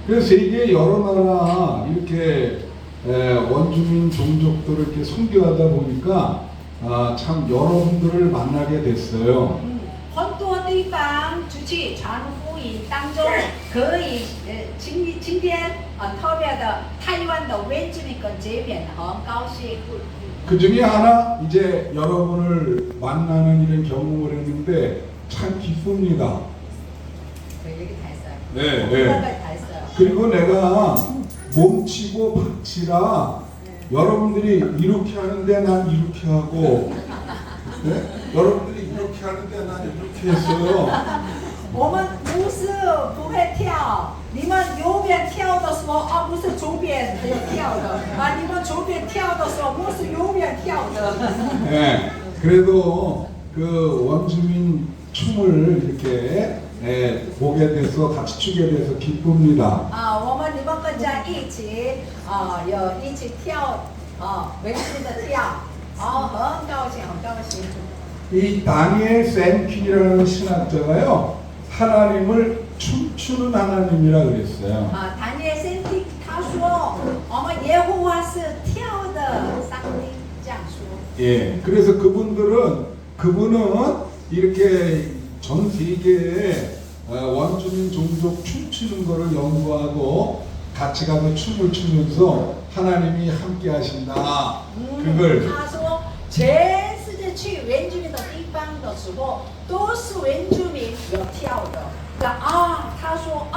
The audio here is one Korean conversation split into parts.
그래서 세계 여러 나라 이렇게 원주민 종족들을 이렇게 선교하다 보니까 참 여러분들을 만나게 됐어요. 很多地方出去传福音当中，可以今天特别的台湾的原住民跟这边很高兴。 그 중에 하나 이제 여러분을 만나는 이런 경험을 했는데 참 기쁩니다. 여기 다 했어요. 네, 다 네. 했어요. 그리고 내가 몸치고 박치라 여러분들이 이렇게 하는데 난 이렇게 하고 네? 여러분들이 이렇게 하는데 난 이렇게 했어요. 我们不是不会跳，你们右边跳的时候不是左边有跳的你们左边跳的时候不是右边跳的。 네, 그래도 그 원주민 춤을 이렇게 보게 돼서 같이 추게 돼서 기쁩니다. 我们你们跟着一起有一起跳维持的跳，很高兴，很高兴。 이 다니엘 샌퀸이라는 신학자가요 하나님을 춤추는 하나님이라 그랬어요. 谭业先听他说，我们耶和华是跳的上帝，这样说。 예, 그래서 그분은 이렇게 전 세계에 원주민 종족 춤추는 거를 연구하고 같이 가서 춤을 추면서 하나님이 함께 하신다. 그걸 他说，全世界去原住民的地方的时候，都是原住民有跳的。他说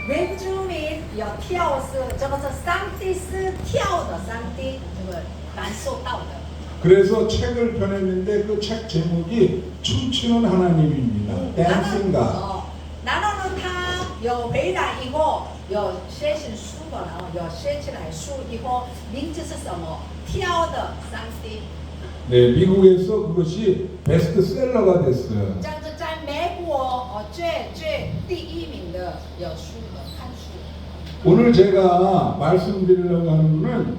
原住民有跳是这个是上帝是跳的，上帝这个感受到的。 그래서 책을 펴냈는데 그 책 제목이 춤추는 하나님입니다. 댄싱 가. 然后呢，他有回来以后，有写成书了，然后有写起来书以后，名字是什么？跳的上帝。 네, 미국에서 그것이 베스트셀러가 됐어요. 这样子在美国最第一名的有书的看书。 오늘 제가 말씀드리려고 하는 거는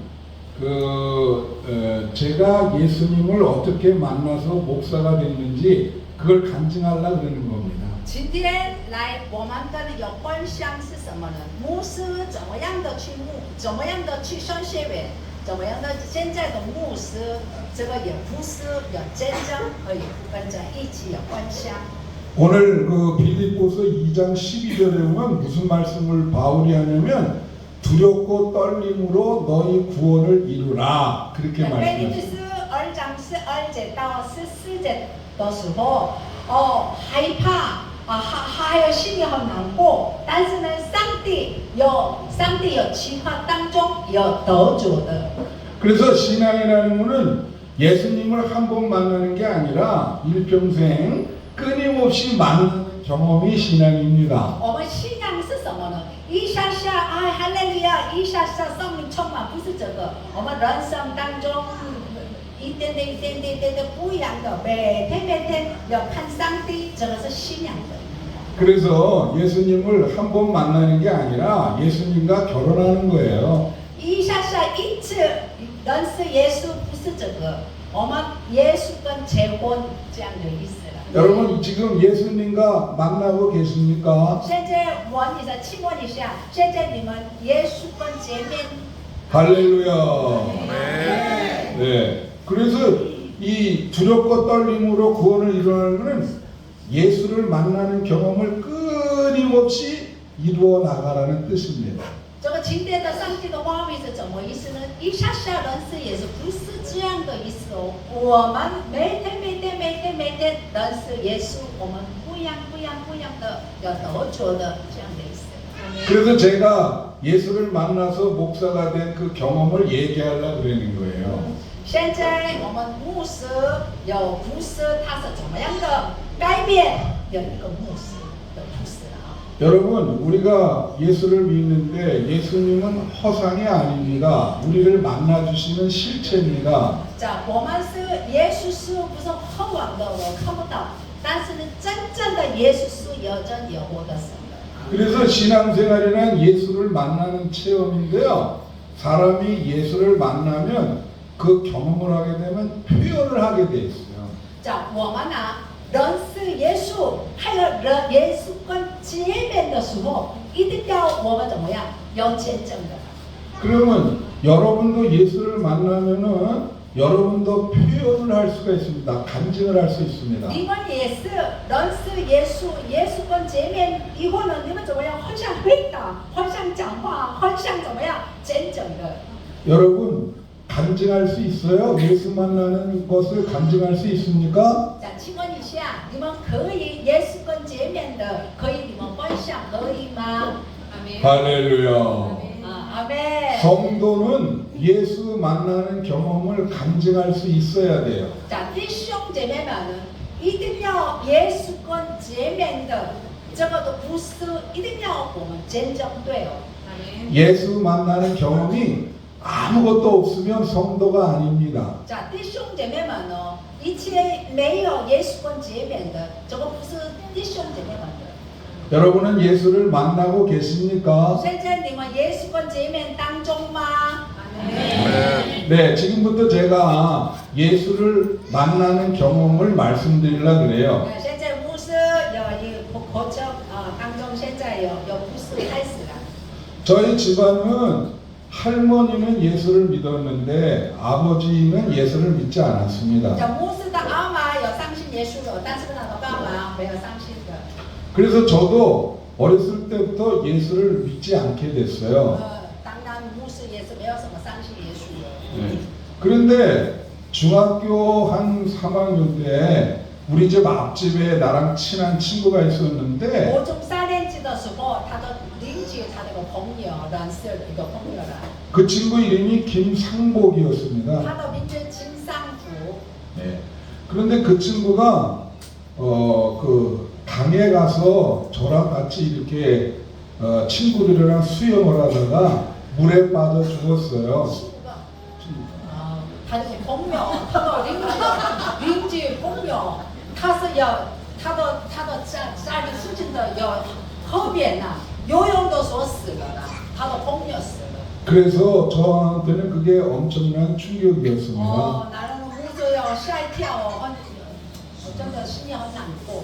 제가 예수님을 어떻게 만나서 목사가 됐는지 그걸 간증하려고 그러는 겁니다. 今天来我们跟有分享是什么呢？牧师怎么样的去怎么样的去神学院，怎么样的现在的牧师，这个有牧师有见证，可以跟着一起有分享。 오늘 그 빌립보서 2장 12절에 보면 무슨 말씀을 바울이 하냐면 두렵고 떨림으로 너희 구원을 이루라 그렇게 腓立比 말씀하셨어요. 书2章12节到14节的时候，害怕还有心里很难过，但是呢，上帝有计划当中有得着的。 그래서 신앙이라는 것은 예수님을 한 번 만나는 게 아니라 일평생 끊임없이 만나는 경험이 신앙입니다. 我们信仰是什么呢？一下下哈利路亚，一下下圣灵充满，不是这个。我们人生当中一点点不一样的，每天要看上帝，这个是信仰的。 그래서 예수님을 한 번 만나는 게 아니라 예수님과 결혼하는 거예요. 一下下一次认识耶稣，不是这个，我们耶稣跟结婚这样的意思了。 여러분 지금 예수님과 만나고 계십니까? 现在请问一下，现在你们耶稣跟见面？ 할렐루야. 네. 그래서 이 두렵고 떨림으로 구원을 이루는 것은 예수를 만나는 경험을 끊임없이 이루어 나가라는 뜻입니다. 这个今天的上帝的话语是怎么意思呢？一下下认识耶稣不是这样的意思哦。我们每天认识耶稣，我们不一样的有得着的这样的意思。 그래서 제가 예수를 만나서 목사가 된 그 경험을 얘기하려고 그러는 거예요. 现在我们牧师他是怎么样的改变有一个牧师的故事了 여러분 우리가 예수를 믿는데 예수님은 허상이 아닙니다. 우리를 만나주시는 실체입니다. 자，我们是耶稣是不是很晚的我看不到，但是呢，真正的耶稣是有真有活的神的。 그래서 신앙생활이란 예수를 만나는 체험인데요. 사람이 예수를 만나면 그 경험을 하게 되면 표현을 하게 돼 있어요. 讲我们认识耶稣，还有耶稣跟见面的时候，一定要我们怎么样？要见证的。 그러면 여러분도 예수를 만나면은 여러분도 표현을 할 수가 있습니다. 간증을 할 수 있습니다. 你们也是认识耶稣，耶稣跟见面以后呢，你们怎么样？很想回答，很想讲话，很想怎么样？见证的。 여러분 간증할 수 있어요? 예수 만나는 것을 간증할 수 있습니까? 想请问一下，你们可以耶稣跟见面的，可以你们分享可以吗？ 할렐루야. 阿妹。 성도는 예수 만나는 경험을 간증할 수 있어야 돼요. 讲弟兄姐妹们，一定要耶稣跟见面的，这个都不是一定要我们见证对哦。 예수 만나는 경험이 아무것도 없으면 성도가 아닙니다. 讲弟兄姐妹们哦，一切没有耶稣跟见面的，这个不是弟兄姐妹们的。 여러분은 예수를 만나고 계십니까? 现在你们耶稣跟见面当中吗？ 네, 지금부터 제가 예수를 만나는 경험을 말씀드리려고 그래요. 现在牧师有一活着当中，现在有牧师开始了。 저희 집안은 할머니는 예수를 믿었는데 아버지는 예수를 믿지 않았습니다. 讲牧师的阿妈有相信耶稣的，但是他的爸妈没有相信的。 그래서 저도 어렸을 때부터 예수를 믿지 않게 됐어요. 当然牧师也是没有什么相信耶稣的。 네. 그런데 중학교 한 3학년 때 우리 집 앞집에 나랑 친한 친구가 있었는데 国中3年级的时候，他的邻居，他那个朋友认识一个朋友了， 그 친구 이름이 김상복이었습니다. 他的名字金尚福。 네. 그런데 그 친구가 그 강에 가서 저랑 같이 이렇게 친구들이랑 수영을 하다가 물에 빠져 죽었어요. 他的朋友，他的邻居朋友，他是有他的家里附近的有河边呐，游泳的时候死了啦，他的朋友死了。 그래서 저한테는 그게 엄청난 충격이었습니다. 哦，男人牧师要吓一跳哦，我真的心里很难过。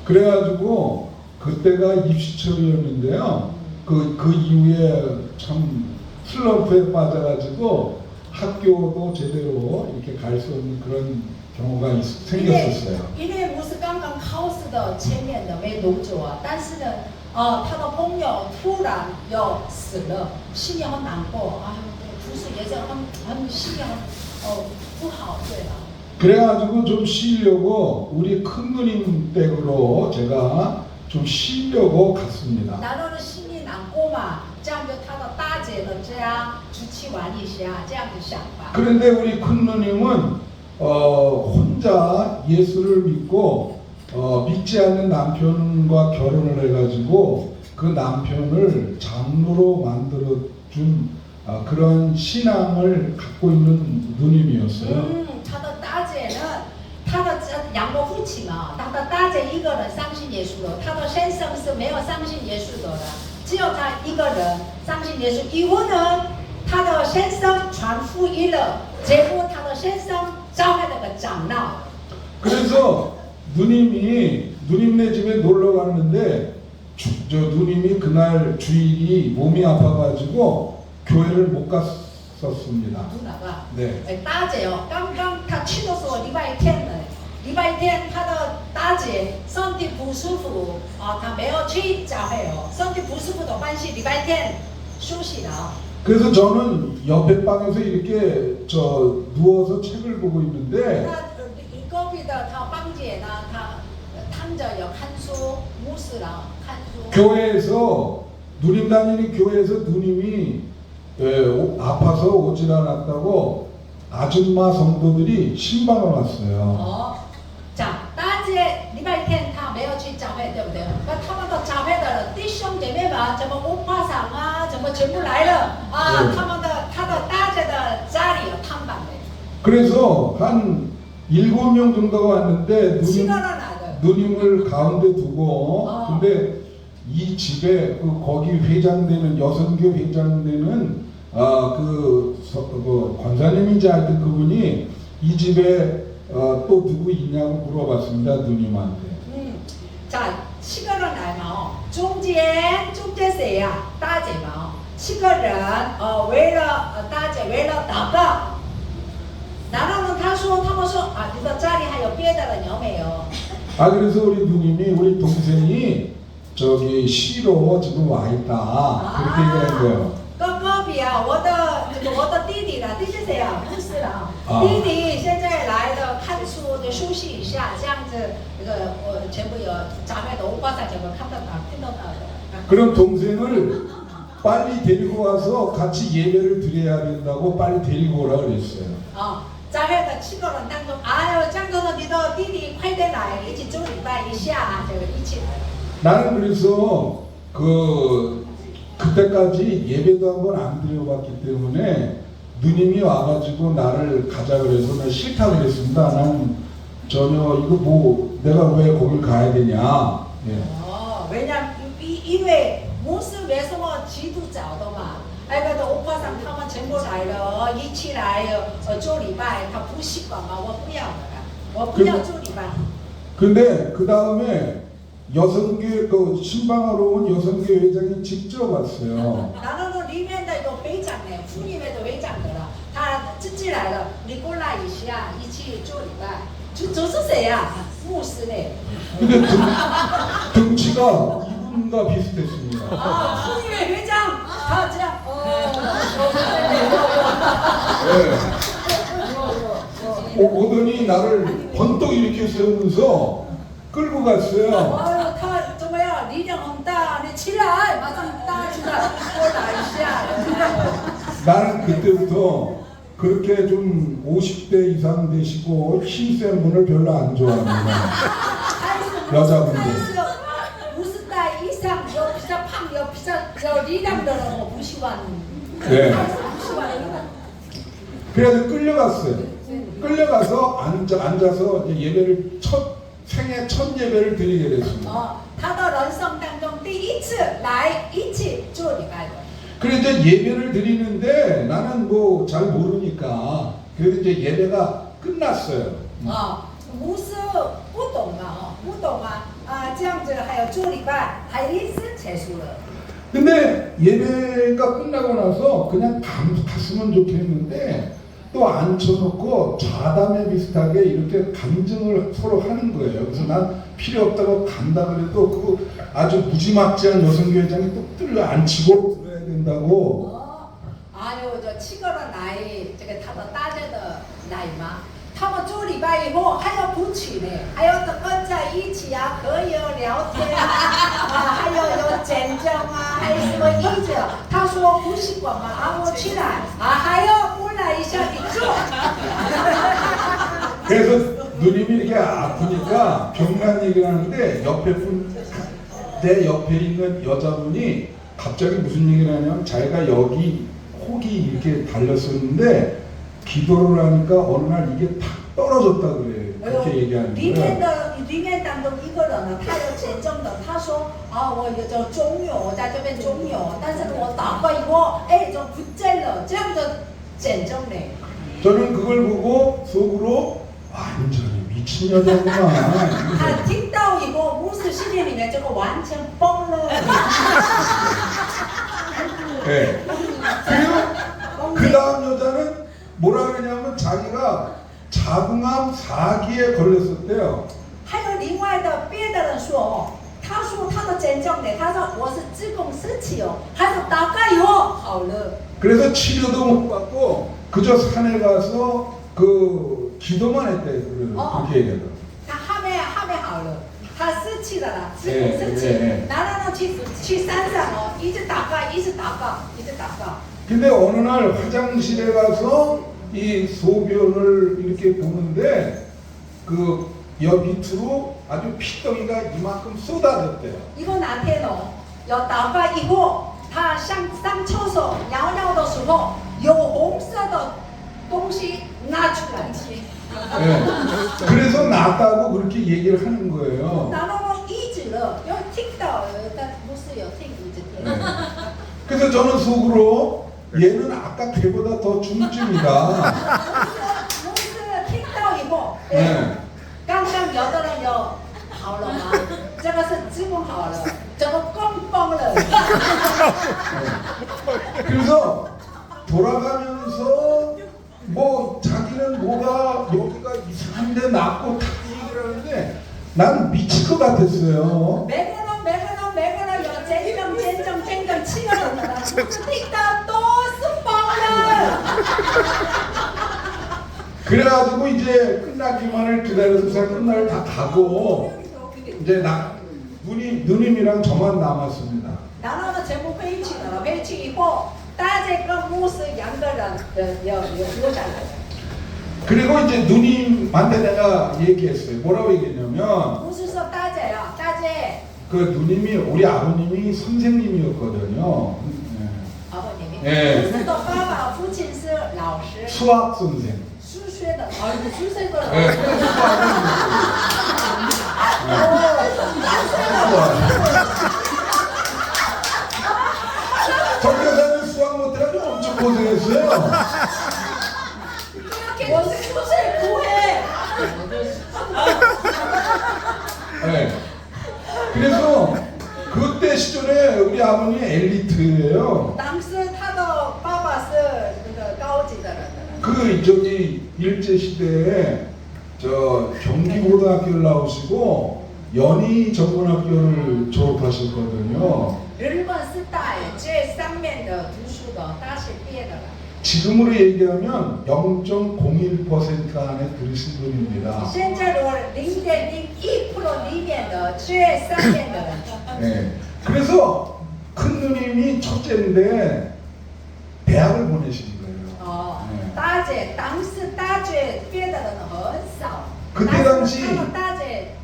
그래가지고 그때가 입시철이었는데요. 그 이후에 참 슬럼프에 빠져가지고 학교도 제대로 이렇게 갈 수 없는 그런 경우가 생겼었어요. 因为牧师刚刚考试的前面的没多久啊，但是呢，他的朋友突然又死了，心里很难过。哎呦，牧师也是很心里很不好，对了。 그래가지고 좀 쉬려고 우리 큰 누님 댁으로 제가 좀 쉬려고 갔습니다. 难道是心里难过嘛？这样就他的大姐的家出去玩一下，这样子想吧。 그런데 우리 큰 누님은 혼자 예수를 믿고 믿지 않는 남편과 결혼을 해가지고 그 남편을 장로로 만들어준 그런 신앙을 갖고 있는 누님이었어요. 他的大姐呢，他的两个父亲啊，他的大姐一个人相信耶稣了，他的先生是没有相信耶稣的了，只有他一个人相信耶稣。以后呢，他的先生传福音了，结果他的先生召开了个长老。 그래서 누님네 집에 놀러 갔는데 저 누님이 그날 주일이 몸이 아파가지고 교회를 못 갔었습니다. 哪个？ 네. 大姐哦，刚刚她去的时候礼拜天呢，礼拜天她的大姐身体不舒服啊，她没有去教会哦，身体不舒服的关系，礼拜天休息了啊。 그래서 저는 옆에 방에서 이렇게 누워서 책을 보고 있는데 那隔壁的她芳姐呢，她躺着有看书，牧师了看书。 교회에서 누님 다니는 교회에서 누님이 아파서 오질 않았다고 아줌마 성도들이 신방을 왔어요. 哦，讲大姐礼拜天她没有去教会，对不对？那他们的教会的弟兄姐妹们，怎么文化场啊，怎么全部来了啊？他的大姐的家里有摊板的， 그래서 한 7명 정도가 왔는데 7个人来的。 누님을 가운데 두고 근데 이 집에 거기 회장되는 여선교 회장되는 그 권사님인지 하여튼 그분이 이 집에 또 누구 있냐고 물어봤습니다 누님한테. 在7个人来嘛哦，中间谁呀？大姐嘛，7个人，为了大姐为了祷告，然后呢，他们说啊，你的家里还有别的人有没有？ 아 그래서 우리 누님이 우리 동생이 저기 시로 지금 와 있다 그렇게 얘기한 거예요. 哥比啊，我的弟弟呢？弟弟谁啊？不是了，啊弟弟现在来的看书的休息一下，这样子我全部有咱们的欧巴桑全部看得到、听得到的。 그럼 동생을 빨리 데리고 와서 같이 예배를 드려야 된다고 빨리 데리고 오라 그랬어요. 在那个7个人当中，哎呦，这样子你的弟弟快点来，一起做礼拜一下，就一起。 나는 그래서 그때까지 예배도 한번 안 드려봤기 때문에 누님이 와가지고 나를 가자 그래서 나 싫다 그랬습니다. 난 전혀 이거 뭐 내가 왜 거길 가야 되냐. 예. 왜냐因为牧师为什么基督教的嘛？那个欧巴桑他们全部来了，一起来做礼拜，他不习惯嘛，我不要的，我不要做礼拜。 근데 그 다음에 여성교회 그 신방하러 온 여성교회 회장이 직접 왔어요. 然后呢，里面的有会长呢，妇女会的会长的了，他自己来了，你过来一下，一起做礼拜。就是谁呀？牧师呢？ 근데 등치가 이분과 비슷했습니다. 妇女会회장，他这样，네. 오더니 나를 번떡 이렇게 세우면서 끌고 갔어요. 他怎么样？力量很大，你起来，马上搭起来，过来一下。 나는 그때부터 그렇게 좀 50대 이상 되시고 힘센 분을 별로 안 좋아합니다. 여자분들. 50대 이상比较胖有力量的人我不喜欢。 네. 不喜欢。 그래서 끌려갔어요. 끌려가서 앉아서 이제 예배를 생애 첫 예배를 드리게 됐습니다. 他的人生当中第一次来一起做礼拜的。 그래서 이제 예배를 드리는데 나는 뭐 잘 모르니까 그래서 이제 예배가 끝났어요. 牧师不懂啊，这样子还有做礼拜，还一次结束了。 근데 예배가 끝나고 나서 그냥 갔으면 좋겠는데 또 앉혀놓고 좌담회 비슷하게 이렇게 간증을 서로 하는 거예요. 그래서 난 필요 없다고 간다 그래도 그 아주 무지막지한 여성교회장이 또 들려 앉히고 들어야 된다고. 还有这7个人来，这个他的大家的来嘛，他们做礼拜以后还要补起呢，还要跟在一起啊，可以聊天啊，还有见证啊，还有什么意见？他说不习惯嘛，我起来还要过来一下你做。 그래서 누님이 이렇게 아프니까 병난 얘기를 하는데 내 옆에 있는 여자분이 갑자기 무슨 얘기를 하냐면 자기가 여기 혹이 이렇게 달렸었는데 기도를 하니까 어느 날 이게 탁 떨어졌다 그래. 그렇게 얘기하는 里面当中一个人呢，他有见证的，他说我有这肿瘤，我在这边肿瘤，但是我祷告以后，就不见了，这样的见证呢。 저는 그걸 보고 속으로 완전히 미친 여자구나. 他听到以后，牧师心里面这个完全崩了。 네. 그리고 그 다음 여자는 뭐라 그러냐면 자기가 자궁암 4기에 걸렸었대요. 还有另外的别的人说，他说他的见证呢，他说我是子宫失气他说大概以后好了。 그래서 치료도 못 받고 그저 산에 가서 그 기도만 했대. 그렇게 얘기하더라고. 他还没好了，他失气了啦，子宫失气，然后呢去山上一直祷告，一直祷告，一直祷告。 근데 어느 날 화장실에 가서 이 소변을 이렇게 보는데 그 옆 밑으로 아주 피덩이가 이만큼 쏟아졌대요. 一个哪天有祷告以后，他上厕所尿尿的时候，有红色的东西拿出来。 네. 그래서 낫다고 그렇게 얘기를 하는 거예요. 然后医治了，有听到，但不是有听一直听。 네. 그래서 저는 속으로 얘는 아까 걔보다 더 중증이다. 牧师听到以后， 네. 刚刚有的人有好了吗？这个是治不好了，这个功崩了。 그래서 돌아가면서 뭐 자기는 뭐가 여기가 이상한데 낫고 다 얘기를 하는데 난 미칠 것 같았어요. 每个人有见证7个人的，听到都是疯了。 그래가지고 이제 끝나기만을 기다려서 제가 끝날 다 가고 이제 누님이랑 저만 남았습니다. 然后呢，全部回去了，回去以后，大姐跟牧师2个人有留下来。 그리고 이제 누님한테 내가 얘기했어요. 뭐라고 얘기했냐면 牧师说：“大姐啊，大姐， 그 누님이 우리 아버님이 선생님이었거든요. 아버님이. 예. 牧师的爸爸、父亲是老师， 수학 선생. 数学的，数学的。 예, 수학은 전교사는 수학 못해가지고 엄청 고생했어요. 我数学不会。 네. 그래서 그때 시절에 우리 아버님이 엘리트예요. 当时他的爸爸是那个高级的人。 그 저기 일제 시대에 저 경기고등학교를 나오시고 연희 전문학교를 졸업하셨거든요. 日本是大最上面的读书的大学毕业的人。 지금으로 얘기하면 0.01% 안에 들으신 분입니다. 现在的0.01% 里面的最上面的人。 네. 그래서 큰 누님이 첫째인데 대학을 보내신 거예요. 哦 네. ，大姐当时大学毕业的人很少。 그때 당시 他们大姐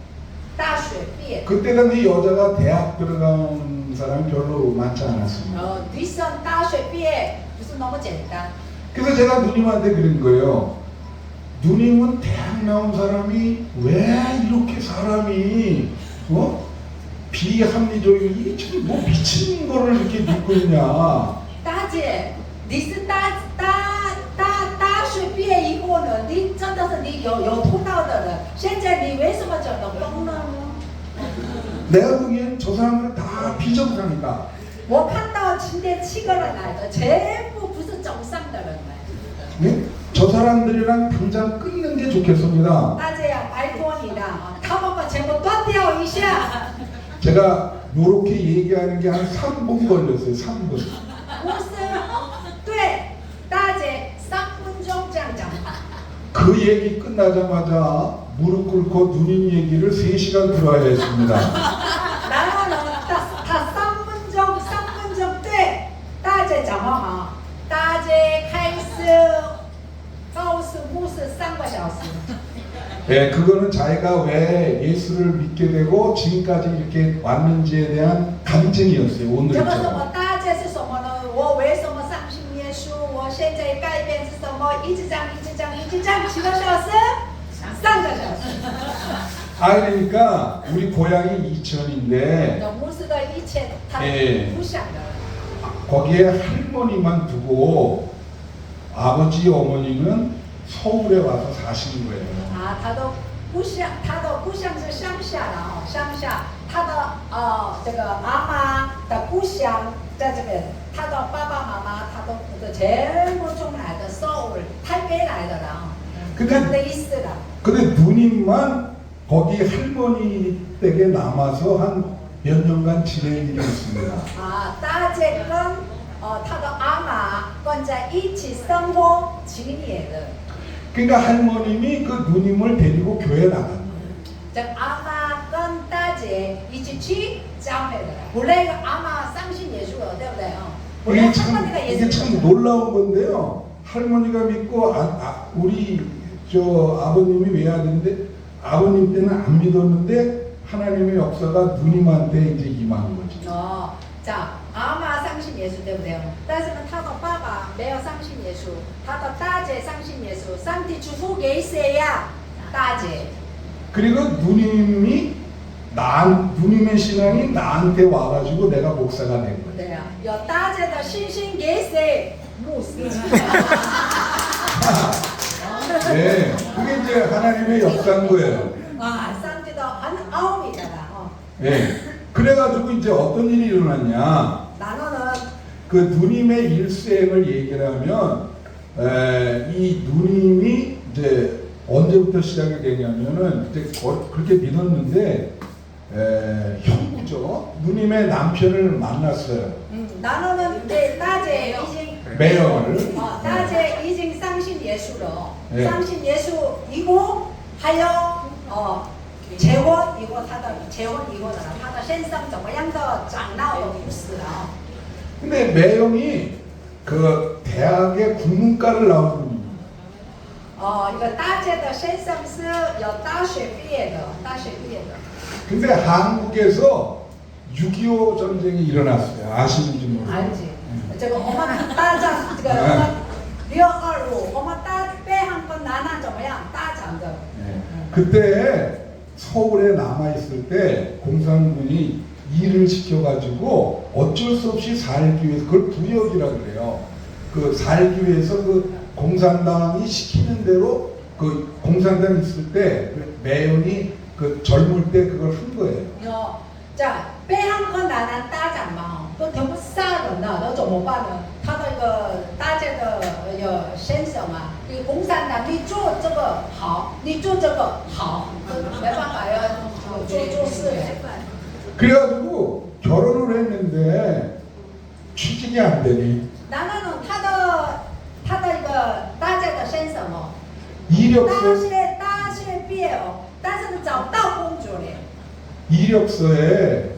大学毕业。 그때 당시 여자가 대학 들어간 사람이 별로 많지 않았습니다. 女生大学毕业不是那么简单。 그래서 제가 누님한테 그런 거예요. 누님은 대학 나온 사람이 왜 이렇게 사람이 비합리적이 지금 뭐 미친 거를 이렇게 믿고 있냐. 大姐，你是大学毕业以后呢，你真的是你有头脑的人，现在你为什么讲的疯了呢？ 내가 보기엔 저 사람들은 다 비정상이다. 我看到今天7个人来的，全部不是走上的人来。 네? 저 사람들이랑 당장 끊는 게 좋겠습니다. 大姐呀，拜托你了，他们把全部断掉一下。 제가 이렇게 얘기하는 게 한 3분 걸렸어요. 3분. 不是，对，大姐3分钟这样讲话。 그 얘기 끝나자마자 무릎 꿇고 누님 얘기를 3시간 들어야 했습니다. 然后呢，他3分钟对大姐讲话嘛，大姐开始告诉牧师3个小时。 네, 그거는 자기가 왜 예수를 믿게 되고 지금까지 이렇게 왔는지에 대한 간증이었어요. 这个什 오늘처럼. 么大姐是什么呢？我为什么相信耶稣？我现在改变是什么？一直讲7个小时，3个小时。 아 그러니까 우리 고향이 이천인데 有牧师的以前他예. 不想的。 거기에 할머니만 두고 아버지 어머니는 서울에 와서 사시는 거예요. 啊，他的故乡是乡下的哦，乡下，他的这个妈妈的故乡在这边，他的爸爸妈妈他都全部从来的서울台北来的了，这样的意思了。 근데 누님만 거기 할머니 댁에 남아서 한 몇 년간 지낸 일이 있습니다. 啊，大姐跟他的阿妈跟在一起生活几年了。 그러니까 할머님이 그 누님을 데리고 교회 나간 거예요. 这阿妈跟大姐一起去教会的，本来个阿妈相信耶稣了，对不对啊？本来 이게 他们那个 참, 耶 이게 稣。 참 놀라운 건데요. 할머니가 믿고 우리 저 아버님이 외아들인데 아버님 때는 안 믿었는데 하나님의 역사가 누님한테 이제 임한 거죠. 哦，这样阿妈相信耶稣，对不对？但是呢，他的爸爸没有相信耶稣，他的大姐相信耶稣。上帝祝福给谁呀？大姐。 그리고 누님이 누님의 신앙이 나한테 와가지고 내가 목사가 된 거예요. 对呀、有大姐的信心给谁？牧师。 네, 그게 이제 하나님의 역사인 거예요. 啊，上帝的很奥秘的啦，哦。 네, 그 그래가지고 이제 어떤 일이 일어났냐. 나는 그 누님의 일생을 얘기를 하면 이 누님이 이제 언제부터 시작이 되냐면은 이제 그렇게 믿었는데 형부죠. 누님의 남편을 만났어요. 나는 내 딸제 이징 매형을. 딸제 이징 상신 예수로 네. 상신 예수 이고 하여 재원 이고 하다 재원 이고는 하다 현상 怎么样的长到的不是啊 근데 매형이 그 대학의 국문과를 나온 분입니다. 一个大姐的先生是有大学毕业的，大学毕业的。 근데 한국에서 6.25 전쟁이 일어났어요. 아시는지 모르겠어요. 알지. 这个我们大战，这个我们6.25，我们大北韩跟南韩怎么样？大战的。 그때 서울에 남아있을 때 공산군이 일을 시켜가지고 어쩔 수 없이 살기 위해서 그걸 부역이라 그래요. 그 살기 위해서 그 공산당이 시키는 대로 그 공산당 있을 때 매형이 그 젊을 때 그걸 한 거예요. 在北韩和南韩大战嘛，都全部杀人了，那怎么办呢？他那个大姐的先生啊，你共产党你做这个好，你做这个好，没办法要做事。 그래가지고 결혼을 했는데 취직이 안 되니 나는 他的一个大姐的先生哦， 이력서 大学毕业哦，但是找不到工作嘞。 이력서에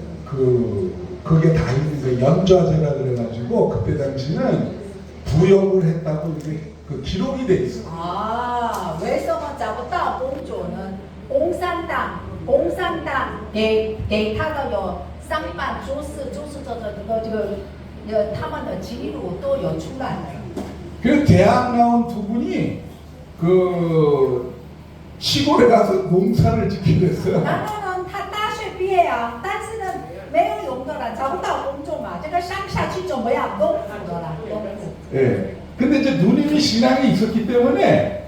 그게 다 있는 거예요. 연좌제라 그래가지고 그때 당시는 부역을 했다고 이게 그 기록이 돼 있어. 啊，为什么找不到工作呢？共产党给他的有上班做事他们的记录都有出来的。 그래서 대학 나온 두 분이 그 시골에 가서 농사를 짓기로 했어요. 然后呢，他大学毕业啊，但是呢没有用的了，找不到工作嘛，这个乡下去怎么样？农夫的啦，农夫。 예. 근데 이제 누님이 신앙이 있었기 때문에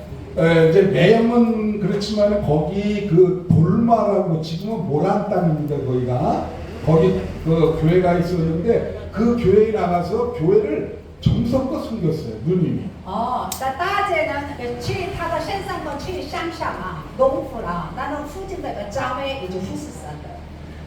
이제 매형은 그렇지만 거기 그 돌마라고 지금은 모란 땅입니다. 거기가 거기 그 교회가 있었는데 그 교회에 나가서 교회를 정성껏 숨겼어요. 누님이. 那大姐呢，去她的先生们去乡下嘛，农夫啦，那种附近的教会也就服侍神的。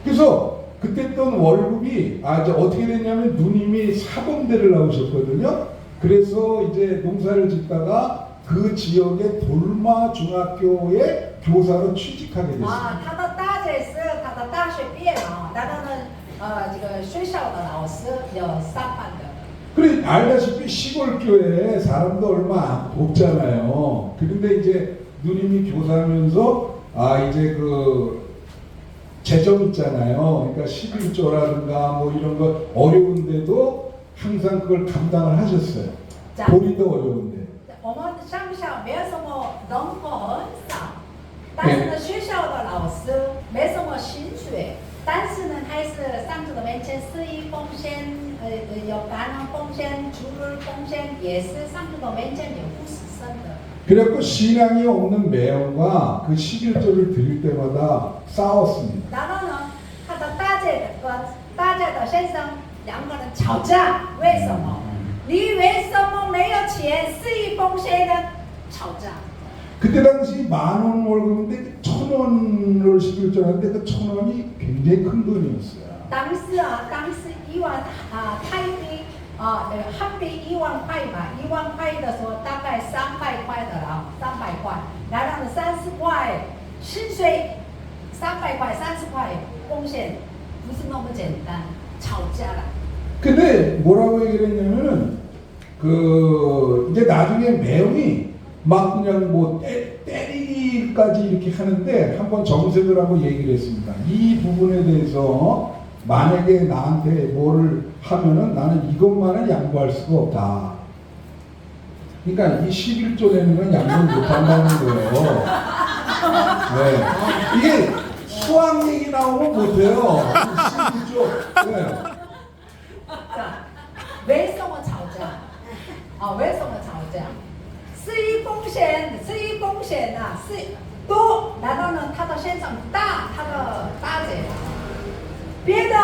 그래서 그때 했던 월급이 이제 어떻게 됐냐면 누님이 사범대를 나오셨거든요. 그래서 이제 농사를 짓다가 그 지역의 돌마 중학교의 교사로 취직하게 됐어요. 她的大姐是她的大学毕业了，然后呢，这个学校的老师有上班的。 그래 알다시피 시골 교회에 사람도 얼마 없잖아요. 그런데 이제 누님이 교사하면서 이제 그 재정 있잖아요. 그러니까 11조라든가 뭐 이런 거 어려운데도 항상 그걸 감당을 하셨어요. 자. 본인도 어려운데. 我们乡下没有什么人口很少，但是呢，学校的老师没什么薪水，但是呢，还是上主的面前施以奉献，有感恩奉献、主日奉献，也是上主的面前有服侍神的。 그래갖고 신앙이 없는 매형과 그 11조를 드릴 때마다 싸웠습니다. 然后呢，他的大姐和大姐的先生两个人吵架，为什么？你为什么没有钱施以奉献呢？吵架。 그때 당시 10,000원 월급인데 1,000원을 11조 하는데 그 1,000원이 굉장히 큰 돈이었어요. 当时1万台币韩币1万块嘛，1万块的时候大概300块的啦，300块，然后呢30块薪水，300块30块贡献，不是那么简单，吵架了。 근데 뭐라고 얘기를 했냐면은 그 이제 나중에 매형이 막 그냥 뭐 때리기까지 이렇게 하는데 한번 정색을 하고 얘기를 했습니다. 이 부분에 대해서 만약에 나한테 뭐를 하면은 나는 이것만은 양보할 수가 없다. 그러니까 이 11조 내는 건 양보 못 한다는 거예요. 네. 이게 수학 얘기 나오면 못해요. 11조. 네. 为什么吵架？为什么吵架？施以奉献啊，是多，然后呢，他的先生大，他的大姐，别的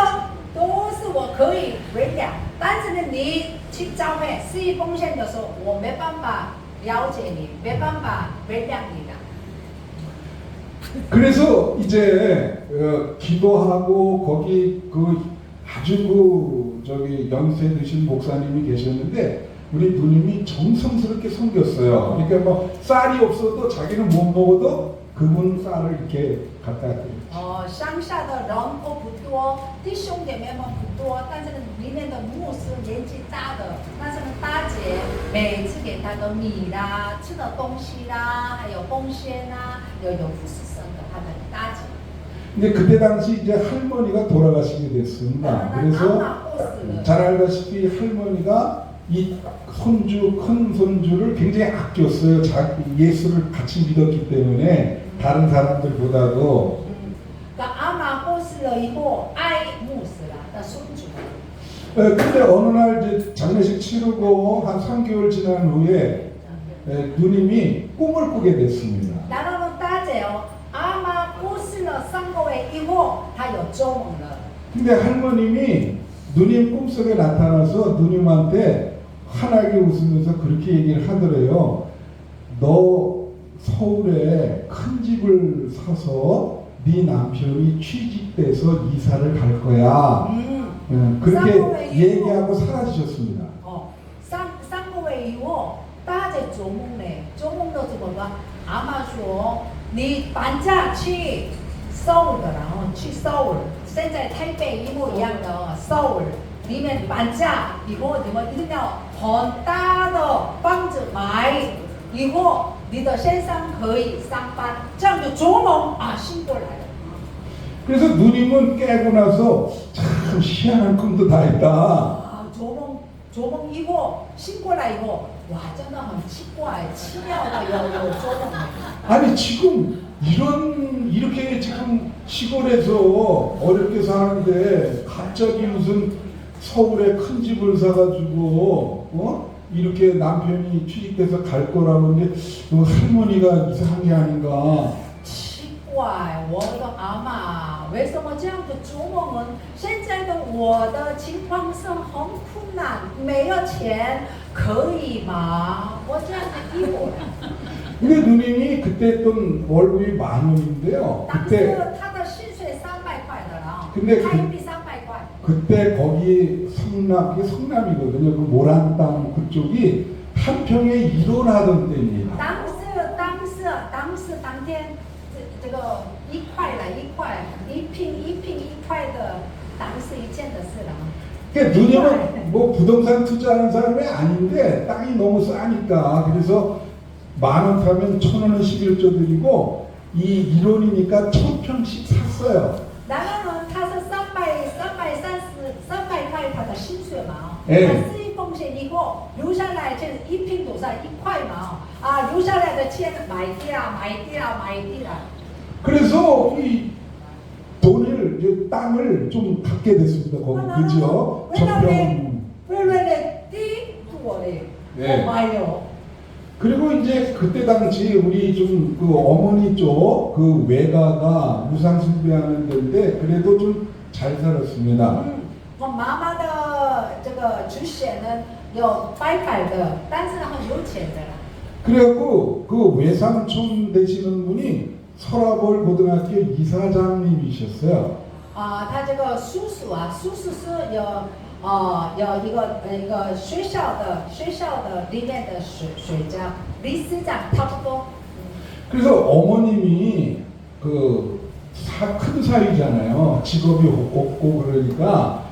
都是我可以原谅，但是呢，你去教会施以奉献的时候，我没办法了解你，没办法原谅你的。 그래서 이제 기도하고 거기 그 아주 저기 연세 드신 목사님이 계셨는데 우리 누님이 정성스럽게 섬겼어요. 그러니까 뭐 쌀이 없어도 자기는 못 먹어도 그분 쌀을 이렇게 갖다 드려요. 乡下的人都不多，弟兄姐妹们不多，但是里面的牧师年纪大的，但是呢，大姐每次给他的米啦、吃的东西啦，还有奉献啦，有服侍神的，他的大姐。 근데 그때 당시 이제 할머니가 돌아가시게 됐습니다. 그래서 잘 알다시피 할머니가 이 손주, 큰 손주를 굉장히 아꼈어요. 예수를 같이 믿었기 때문에 다른 사람들보다도. 阿妈过世了以后，爱牧师了的孙主。 근데 어느 날 이제 장례식 치르고 한 3개월 지난 후에 누님이 꿈을 꾸게 됐습니다. 然后呢，大姐阿妈过世了3个月以后，她有做梦了。 근데 할머님이 누님 꿈속에 나타나서 누님한테 환하게 웃으면서 그렇게 얘기를 하더래요. 너 서울에 큰 집을 사서 네 남편이 취직돼서 이사를 갈 거야. 그렇게 얘기하고 사라지셨습니다. 3个月以后，大姐做梦嘞，做梦的怎么办？阿妈说你搬家去首尔的，然后去首尔，现在台北一模一样的首尔，里面搬家以后你们一定要很大的房子买，以后你的先生可以上班，这样就做梦啊醒过来了。 그래서 누님은 깨고 나서 참 희한한 꿈도 다 했다. 啊，做梦以后醒过来以后，哇，真的很奇怪，奇妙的有做梦。 아니 지금 이렇게 지금 시골에서 어렵게 사는데 갑자기 무슨 서울에 큰 집을 사가지고 이렇게 남편이 취직돼서 갈 거라고 하는데 할머니가 이상한 게 아닌가. 奇怪，我的阿妈为什么这样子做梦呢？现在的我的情况是很困难，没有钱，可以吗？我这样子疑惑。 근데 누님이 그때 했던 월급이 10,000원인데요. 当 그때 时他的薪水300块的啦， 근데 台币300块。 그때 거기 이게 성남이거든요. 그 모란 땅 그쪽이 한 평에 1원 하던 때입니다. 当天这个1块了1块，一平1块的，当时一件的事了。 그러니까 누님은 뭐 부동산 투자하는 사람이 아닌데 땅이 너무 싸니까 그래서 10,000원 사면 1,000원은 11조 드리고 이 1원이니까 1,000평씩 샀어요. 然后呢，他是300块他的薪水嘛，他哎施以奉献以后留下来就是一平多少1块嘛，啊，留下来的钱买地了。 그래서 이 돈을 이 땅을 좀 갖게 됐습니다. 거기 그죠? 전평. 为了地多嘞， 네. 我买了。 그리고 이제 그때 당시 우리 좀 그 어머니 쪽 그 외가가 무상 숭배하는 데인데 그래도 좀 잘 살았습니다. 我妈妈的这个祖先呢有拜拜的，但是很有钱的啦。 그래갖고 그 외삼촌 되시는 분이 서라벌 고등학교 이사장님이셨어요. 他这个叔叔是有一个学校的里面的学长、理事长差不多。 그래서 어머님이 큰 사위잖아요. 직업이 없고 그러니까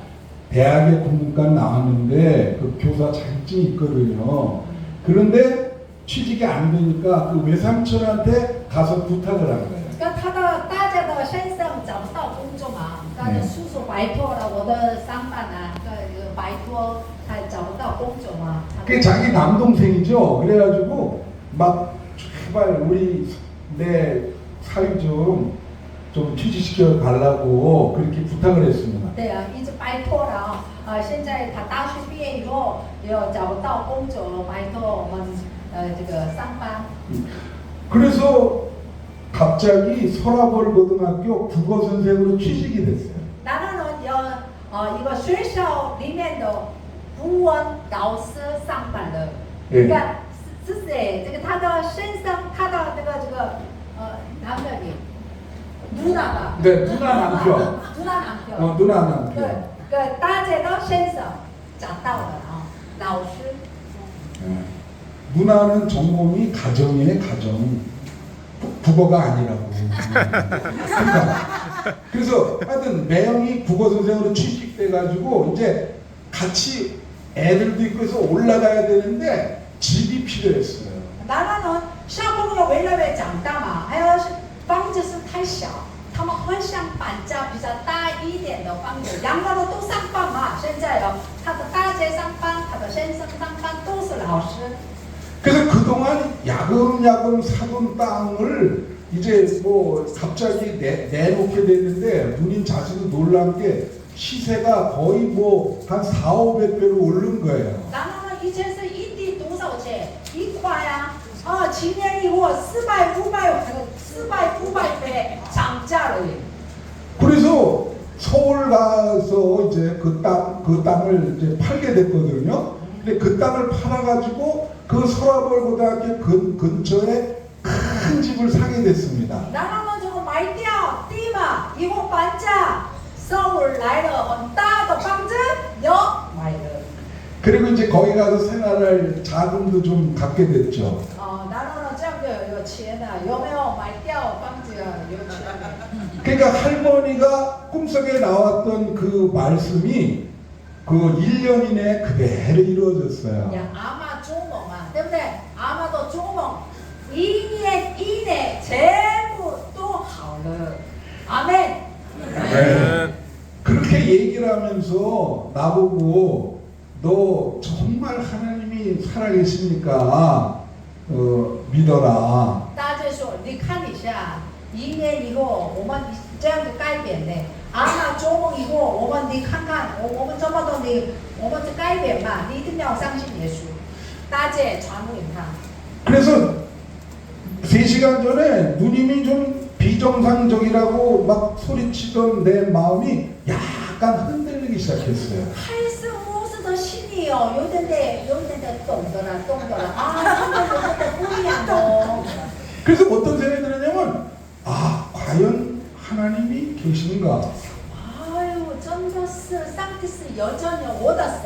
대학에 국문과 나왔는데 그 교사 자격증이 있거든요. 그런데 취직이 안 되니까 그 외삼촌한테 가서 부탁을 한 거예요. 大家的先生找不到工作嘛，他的叔叔拜托了我的上班啊，拜托他找不到工作嘛。 그게 자기 남동생이죠. 그래가지고 막 제발 내 사위 좀 취직시켜 달라고 그렇게 부탁을 했습니다. 对啊，一直拜托了现在他大学毕业以后有找不到工作，拜托我们这个上班。 그래서 갑자기 서라벌 고등학교 국어 선생으로 취직이 됐어요. 然后呢，一个学校里面的顾问导师上班了。 예. 你看是谁？这个他的先生，他的男的你누나가 네, 누나 남편. 누나 남편. 누나 남편. 그 따제의先生找到了老师。 예. 누나는 전공이 가정이에요, 가정. 국어가 아니라고. 그래서 하여튼 매형이 국어 선생으로 취직돼가지고 이제 같이 애들도 있고 해서 올라가야 되는데 집이 필요했어요. 나라는 小朋友为了长大嘛，还有房子是太小，他们很想搬家比较大一点的房子。两个人都上班嘛，现在他的大姐上班，他的先生上班，都是老师。 그래서 그동안 야금야금 사둔 땅을 이제 뭐 갑자기 내놓게 됐는데 누님 자신도 놀란 게 시세가 거의 뭐 한 4,500배로 오른 거예요. 나는 이제是一地多少钱？一块呀！今年以后400~500배涨价了。 그래서 서울 가서 이제 그 땅을 이제 팔게 됐거든요. 근데 그 땅을 팔아가지고 그 서라벌고등학교 근처에 큰 집을 사게 됐습니다. 나는 저거 卖掉地嘛，以后搬家，서울来了很大的房子，要买的。 그리고 이제 거기 가서 생활할 자금도 좀 갖게 됐죠. 나는 这样的有钱啊，有没有买掉房子啊？有钱。 그러니까 할머니가 꿈속에 나왔던 그 말씀이 그 1년 이내에 그대로 이루어졌어요. 阿嬷做梦啊，对不对？阿嬷都做梦，1年以内全部都好了。아멘. 네. 그렇게 얘기를 하면서 나보고 너 정말 하나님이 살아계십니까? 믿어라. 大家说，你看一下，1年以后我们这样子改变的。阿嬷做梦以后，你看看，我们这么多的，我们就改变嘛，你一定要相信耶稣。大家传福音他。 그래서 3시간 전에 누님이 좀 비정상적이라고 막 소리치던 내 마음이 약간 흔들리기 시작했어요. 还是牧师的心里有点懂的了，他们有点不一样哦。 그래서 어떤 생각이 들었냐면 과연 하나님이 계신가? 哎呦，真的是上帝是여전히我的神，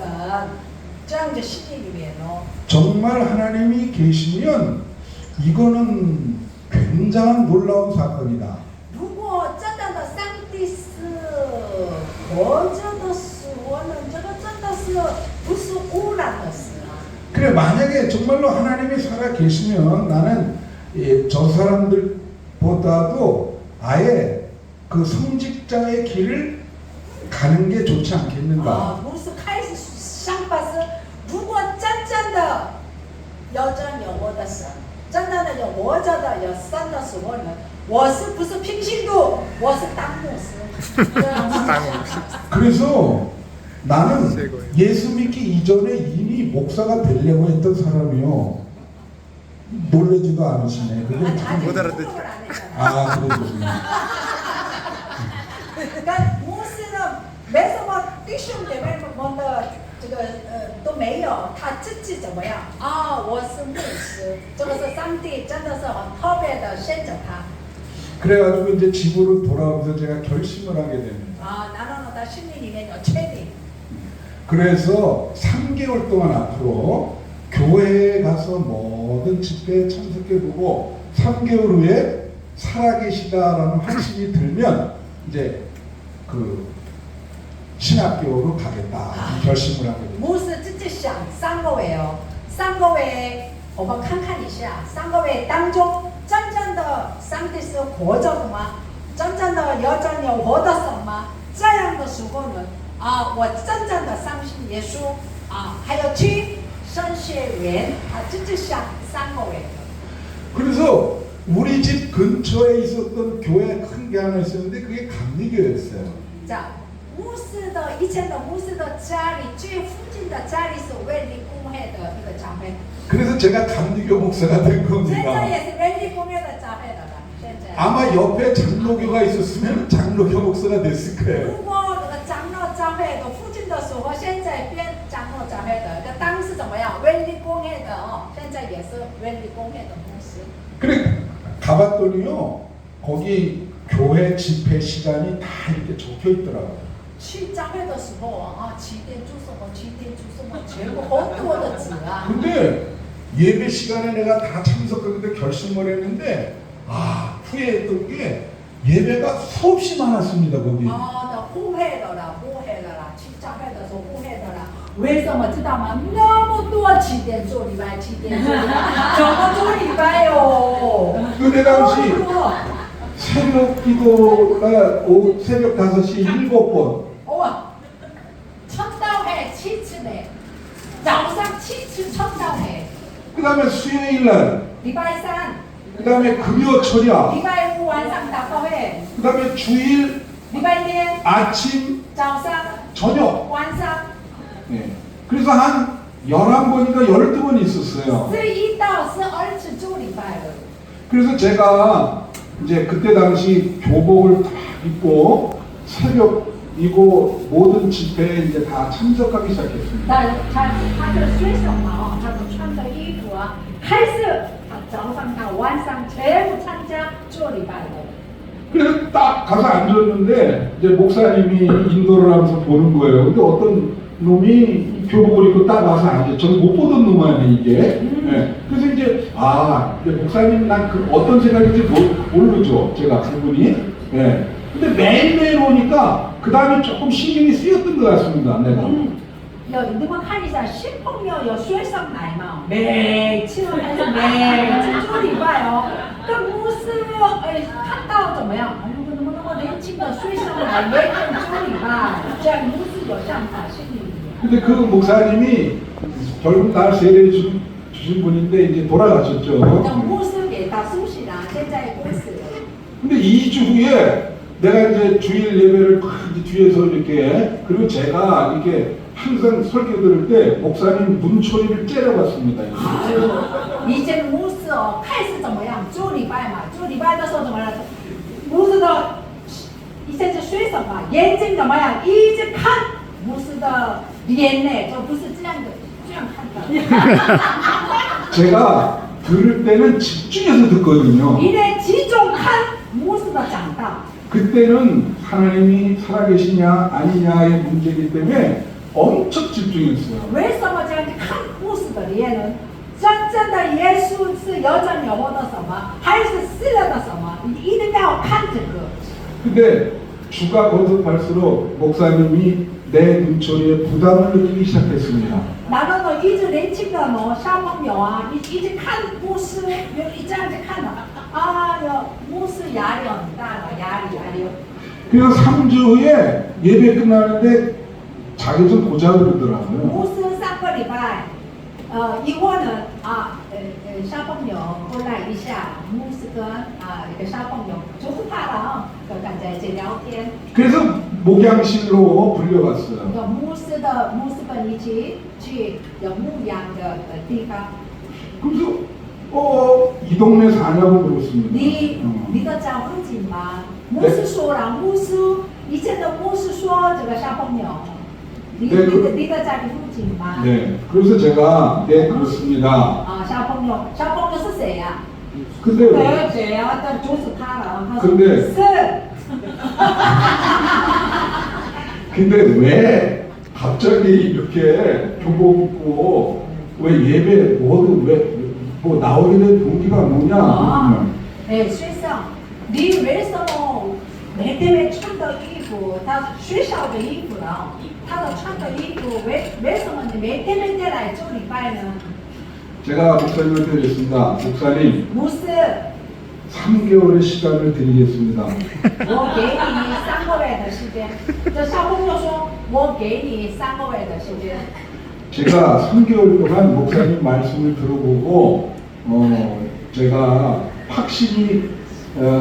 这样的心里面哦。 정말 하나님이 계시면 이거는 굉장한 놀라운 사건이다. 如果真的上帝是活着的是，我们这个真的是不是污染的事啊？ 그래 만약에 정말로 하나님이 살아 계시면 나는 저 사람들보다도 아예 그 성직자의 길을 가는 게 좋지 않겠는가? 牧师开始想法是，如果真的여전히有我的神，真的有活着的有生的时候呢，我是不是平信徒？我是当牧师。 그래서 나는 예수 믿기 이전에 이미 목사가 되려고 했던 사람이요. 놀라지도 않으시네. 아직 못 알아듣- 구속을 안 했잖아. 그러시구나. 그러니까牧师呢，没什么弟兄姐妹们的这个都没有，他自己怎么样啊？我是牧师，这个是上帝真的是很特别的选择他。 그래가지고 이제 집으로 돌아오면서 제가 결심을 하게 됩니다. 나는 다 심리님의 최대. 그래서 3개월 동안 앞으로 교회에 가서 모든 집회에 참석해보고 3개월 후에 살아계시다라는 확신이 들면 이제 그 신학교로 가겠다 결심을 하게 됩니다. 牧师自己想3个月哦，3个月我们看看一下，3个月当中真正的上帝是活着的吗？真正的여전히活的神吗？这样的时候呢，我真正的相信耶稣还有去神学院，自己想3个月。 그래서 우리 집 근처에 있었던 교회 큰 게 하나 있었는데 그게 감리교였어요. 자, 牧师的以前的牧师的家里最附近的家里是卫理公会的一个教会。 그래서 제가 감리교 목사가 된 现在 겁니다. 也是卫理公会的教会的了。现在。 아마 옆에 장로교가 있었으면 장로교 목사가 됐을 거예요. 如果那个长老教会的现在变张后张黑的，跟当时怎么样？wen리公会的哦，现在也是wen리公会的公司。 그래 가봤더니요 거기 교회 집회 시간이 다 이렇게 적혀 있더라고요. 去张会的时候啊，几点做什么，几点做什么，全部好多的纸啊。 근데 예배 시간에 내가 다 참석하는데 결심을 했는데 후회했던 게 예배가 수없이 많았습니다 거기. 的互黑的啦，互黑的啦，去张会的时候互黑的啦。为什么知道吗？那么多7点做礼拜，7点做礼拜，怎么做礼拜哟？ 그때 당시 새벽 기도가 새벽 5시 7번 哇，천다회 7층에 早上7층 천다회 그 다음에 수요일날 礼拜三 그 다음에 금요 철야 礼拜五晚上祷告会 그 다음에 주일 礼拜天 아침 早上 저녁 晚上 네. 그래서 한 11번인가 12번 있었어요. 11到12次做礼拜了。 그래서 제가 이제 그때 당시 교복을 다 입고 새벽이고 모든 집회에 이제 다 참석하기 시작했습니다. 但他的学生嘛哦，他们穿的衣服啊，开始早上到晚上全部参加做礼拜了。 그래서 딱 가서 앉았는데 이제 목사님이 인도를 하면서 보는 거예요. 근데 어떤 놈이 교복을 입고 딱 와서 앉아. 저는 못 보던 놈 아니에요 이게. 네. 그래서 이제 이제 목사님 난 그 어떤 생각인지 모르죠. 제가 그분이. 네. 근데 매일매일 오니까 그 다음에 조금 신경이 쓰였던 것 같습니다. 내가. 你们看一下，新朋友有学生来嘛？每次还是每次做礼拜哦，跟牧师看到怎么样？哎呦，怎么那么年轻的学生来，每天做礼拜，这样牧师有这样的心理。 근데 그 목사님이 결국 날 세례해 주신 분인데 이제 돌아가셨죠. 牧师给他苏醒了，现在过世了。 근데 2주 후에 내가 이제 주일 예배를 이제 뒤에서 이렇게 그리고 제가 이렇게 항상 설교 들을 때 목사님 눈초리를 째려봤습니다. 以前牧师哦，开始怎么样？做礼拜嘛，做礼拜的时候怎么样？牧师的以前是学生嘛，眼睛怎么样？一直看牧师的脸呢，就不是这样的，这样看的。 제가 들을 때는 집중해서 듣거든요. 你呢，集中看牧师的讲道。 그때는 하나님이 살아계시냐 아니냐의 문제이기 때문에 엄청 집중했어요. 为什么这样去看牧师的脸呢？真正的耶稣是有真有活的什么，还是死了的什么？你一定要看这个。 근데 주가 거듭할수록 목사님이 내 눈초리에 부담을 느끼기 시작했습니다. 然后呢，一直年轻的小朋友啊，一直看牧师，这样子看的牧师压力很大的，压力。 그래서 3주 후에 예배 끝나는데 자기 좀 보자 그러더라고요. 牧师上个礼拜，以后呢小朋友过来一下，牧师跟一个小朋友就是他了就大家一起聊天。 그래서 목양실로 불려갔어요. 有牧师跟一起去有牧羊的地方。 그래서 이 동네 사냐고 물었습니다. 你的家附近吗？牧师说了，以前的牧师说这个小朋友，你的家里附近吗？ 네, 그래서 제가 네 그렇습니다. 小朋友是谁呀？ 근데 왜? 对呀，就是他了。他说 근데 是。 근데 왜 갑자기 이렇게 교복 입고 왜 예배 뭐든 뭐 나오게 된 동기가 뭐냐? 学生，你为什么每天穿的衣服，他学校的衣服了，他的穿的衣服，为什么你每天来做礼拜呢？ 제가 목사님한테 그랬습니다. 목사님, 牧师， 3개월의 시간을 드리겠습니다. 我给你3个月的时间。这小朋友说，我给你3个月的时间。 제가 3개월 동안 목사님 말씀을 들어보고 제가 확신이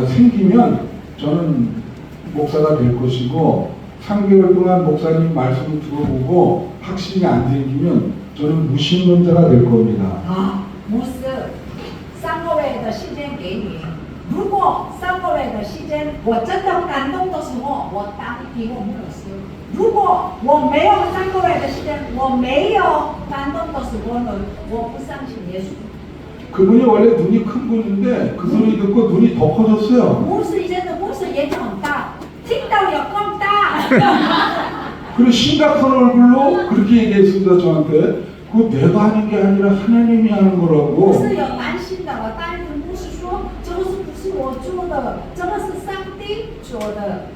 생기면 저는 목사가 될 것이고 3개월 동안 목사님 말씀을 들어보고 확신이 안 생기면 저는 무신론자가 될 겁니다. 牧师，3个月的时间给你。如果3个月的时间我真的感动的时候，我答应我牧师。如果我没有3个月的时间，我没有感动的时候呢，我不相信耶稣。 그분이 원래 눈이 큰 분인데 그 소리 듣고 눈이 더 커졌어요. 牧师以前的牧师眼睛很大，听到有更大。 그리고 심각한 얼굴로 그렇게 얘기했습니다 저한테. 그거 내가 하는 게 아니라 하나님이 하는 牧 거라고. 师有担心的，我答应牧师说，这个是不是我做的？这个是上帝做的。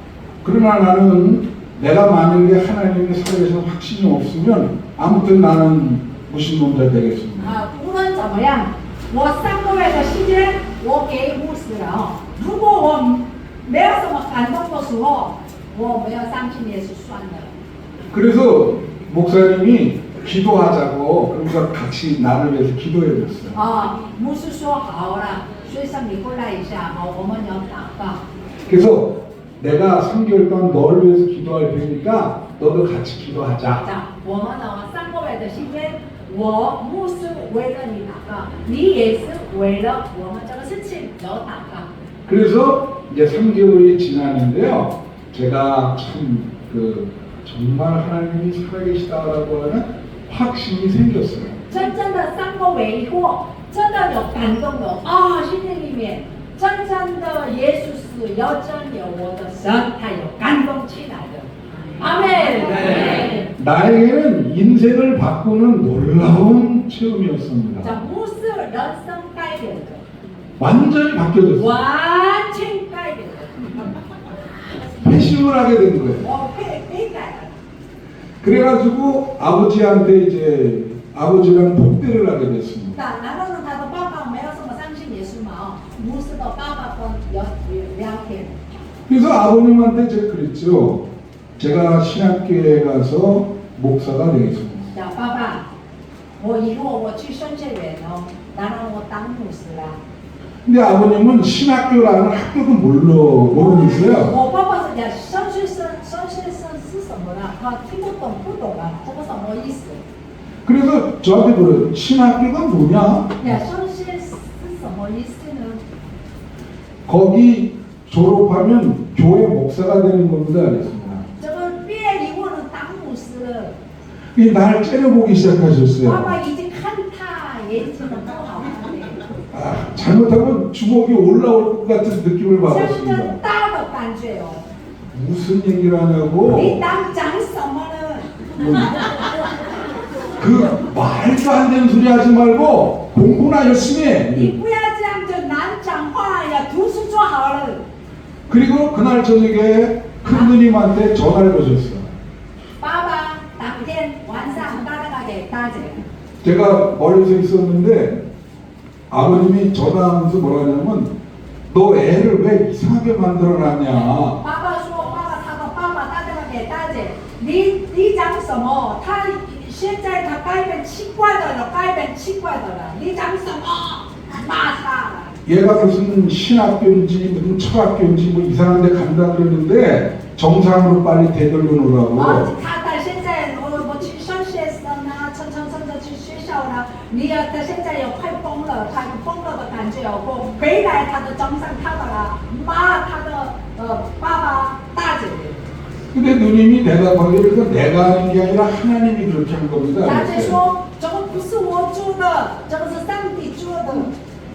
그러나 나는 내가 만약에 하나님이 살아계셔서 확신이 없으면 아무튼 나는 무신론자 되겠습니다. 啊，无论怎么样，我3个月的时间我给牧师了哦。如果我没有什么感动的时候，我没有相信耶稣算了。 그래서 목사님이 기도하자고 그러면서 같이 나를 위해서 기도해 줬어요. 啊，牧师说好了，学生你过来一下，好，我们要祷告。 그래서 내가 3개월 동안 너를 위해서 기도할 테니까 너도 같이 기도하자. 讲我们呢3个月的时间，我牧师为了你祷告，你也是为了我们这个事情有祷告。 그래서 이제 3개월이 지났는데요. 제가 참 정말 하나님이 살아계시다라고 하는 확신이 생겼어요. 真正的3个月以后，真的有感动的啊，心里面真正的耶稣是有真有我的神，他有感动起来的。阿门。 나에게는 인생을 바꾸는 놀라운 체험이었습니다. 这牧师人生改变的， 완전히 바뀌어졌어요. 完全改变的， 회심을 하게 된 거예요. 我被改了。 그래가지고 아버지한테 이제 아버지랑 독대를 하게 됐습니다. 那然后呢，他的爸爸没有什么相信耶稣嘛？哦，牧师的爸爸跟聊天。 그래서 아버님한테 제가 그랬죠. 제가 신학교에 가서 목사가 되겠습니다. 叫爸爸，我以后我去神学院哦，当然我当牧师啦。 근데 아버님은 신학교라는 학교도 모르겠어요. 我爸爸是讲神学生是什么呢？他听不懂不懂啊，这个什么意思？ 그래서 저한테 물어요. 신학교가 뭐냐? 呀，神学是什么意思呢？ 거기 졸업하면 교회 목사가 되는 겁니다. 그랬습니다. 这个毕业以后呢，当牧师了。 이 날 째려보기 爸 시작하셨어요. 爸已经看他眼睛的不好看了， 아, 잘못하면 주먹이 올라올 것 같은 느낌을 像 받았습니다. 这大的感觉哦。 무슨 얘기를 하냐고. 你当讲什么呢？ 그 말도 안 되는 소리 하지 말고 공부나 열심히 你 해. 不要这样就难讲话呀，读书做好了。 그리고 그날 저녁에 큰 누님한테 전화를 거셨어요. 爸爸当天晚上打电话给大姐， 제가 멀리서 있었는데 아버님이 전화하면서 뭐라 하냐면 너 애를 왜 이상하게 만들어놨냐. 爸爸说，他的爸爸打电话给大姐，你讲什么？他现在他改变奇怪的了，改变奇怪的了，你讲什么？骂他了。 얘가 무슨 신학교인지 무슨 철학교인지 뭐 이상한 데 간다 그러는데 정상으로 빨리 되돌려 놓으라고. 他现在我去上学生啊，蹭的去学校了，他现在有快疯了，他有疯了的感觉哦，我回来他的정상 타다가骂他的爸爸大姐。 근데 누님이 대답한 게 그래서 내가 하는 게 아니라 하나님이 그렇게 한 겁니다. 大姐说，这个不是我做的，这个是上帝做的。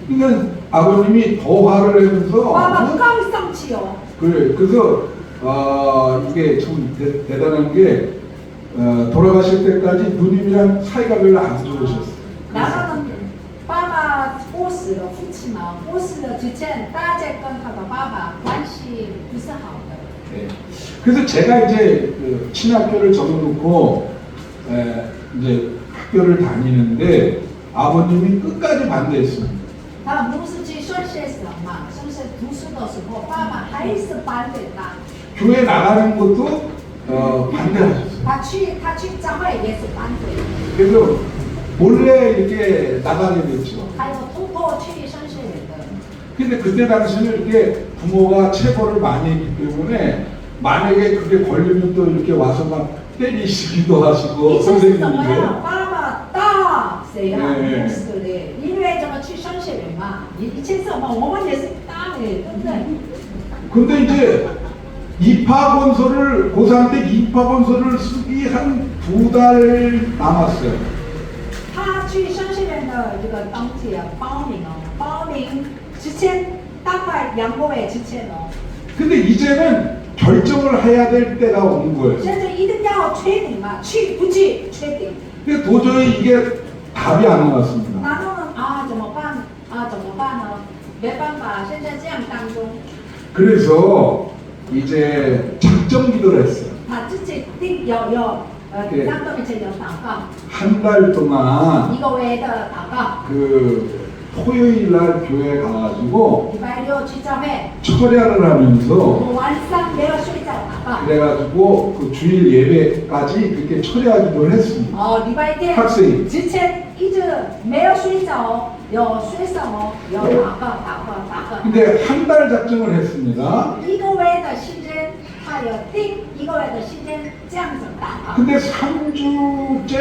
그러니까 아버님이 더 화를 내면서 爸爸更生气哦。 그래 그래서 이게 참 대단한 게 돌아가실 때까지 누님이랑 사이가 별로 안 좋으셨어요. 然后呢，爸爸过世了，父亲嘛，过世了之前，大姐跟他的爸爸关系不是好的。 네. 그래서 제가 이제 그 신학교를 접어놓고 이제 학교를 다니는데 아버님이 끝까지 반대했습니다. 他不是去上学生嘛，上学读书的时候，爸爸还是反对他。 교회 나가는 것도 반대하셨어요. 他去教会也是反对。 그래서 몰래 이렇게 나가게 됐죠. 还有偷偷去上学的。 근데 그때 당시는 이렇게 부모가 체벌을 많이 했기 때문에 만약에 그게 걸리면 또 이렇게 와서 막 때리시기도 하시고 以前是怎么 선생님이세요. 样？爸爸打谁呀？对不是的，因为怎么去上学嘛？以前什么我们也是打的，对不对？ 근데 이제 입학원서를 고3 때 입학원서를 쓰기 한 2달 남았어요. 他去商学院的这个当季啊报名哦，报名之前大概2个月之前哦， 근데 이제는 결정을 해야 될 때가 온 거예요. 现在一定要确定嘛，去不去确定。 근데 도저히 이게 답이 안 나왔습니다. 然后呢啊怎么办啊怎么办呢？没办法，现在这样当中， 그래서 이제 작정 기도를 했어요. 他自己定对当中以前有祷告， 한 달 동안 1个月的祷告， 그 토요일 날 교회 가가지고 礼拜6去教会， 철야를 하면서 我晚上没有睡觉祷告。 그래가지고 그 주일 예배까지 그렇게 철야 기도를 했습니다. 哦，礼拜天 학생이 之前一直没有睡着，有睡什么？有祷告，祷告，祷告。 근데 한 달 작정을 했습니다. 1个月的时间，他有定1个月的时间这样子祷告。 근데 3주째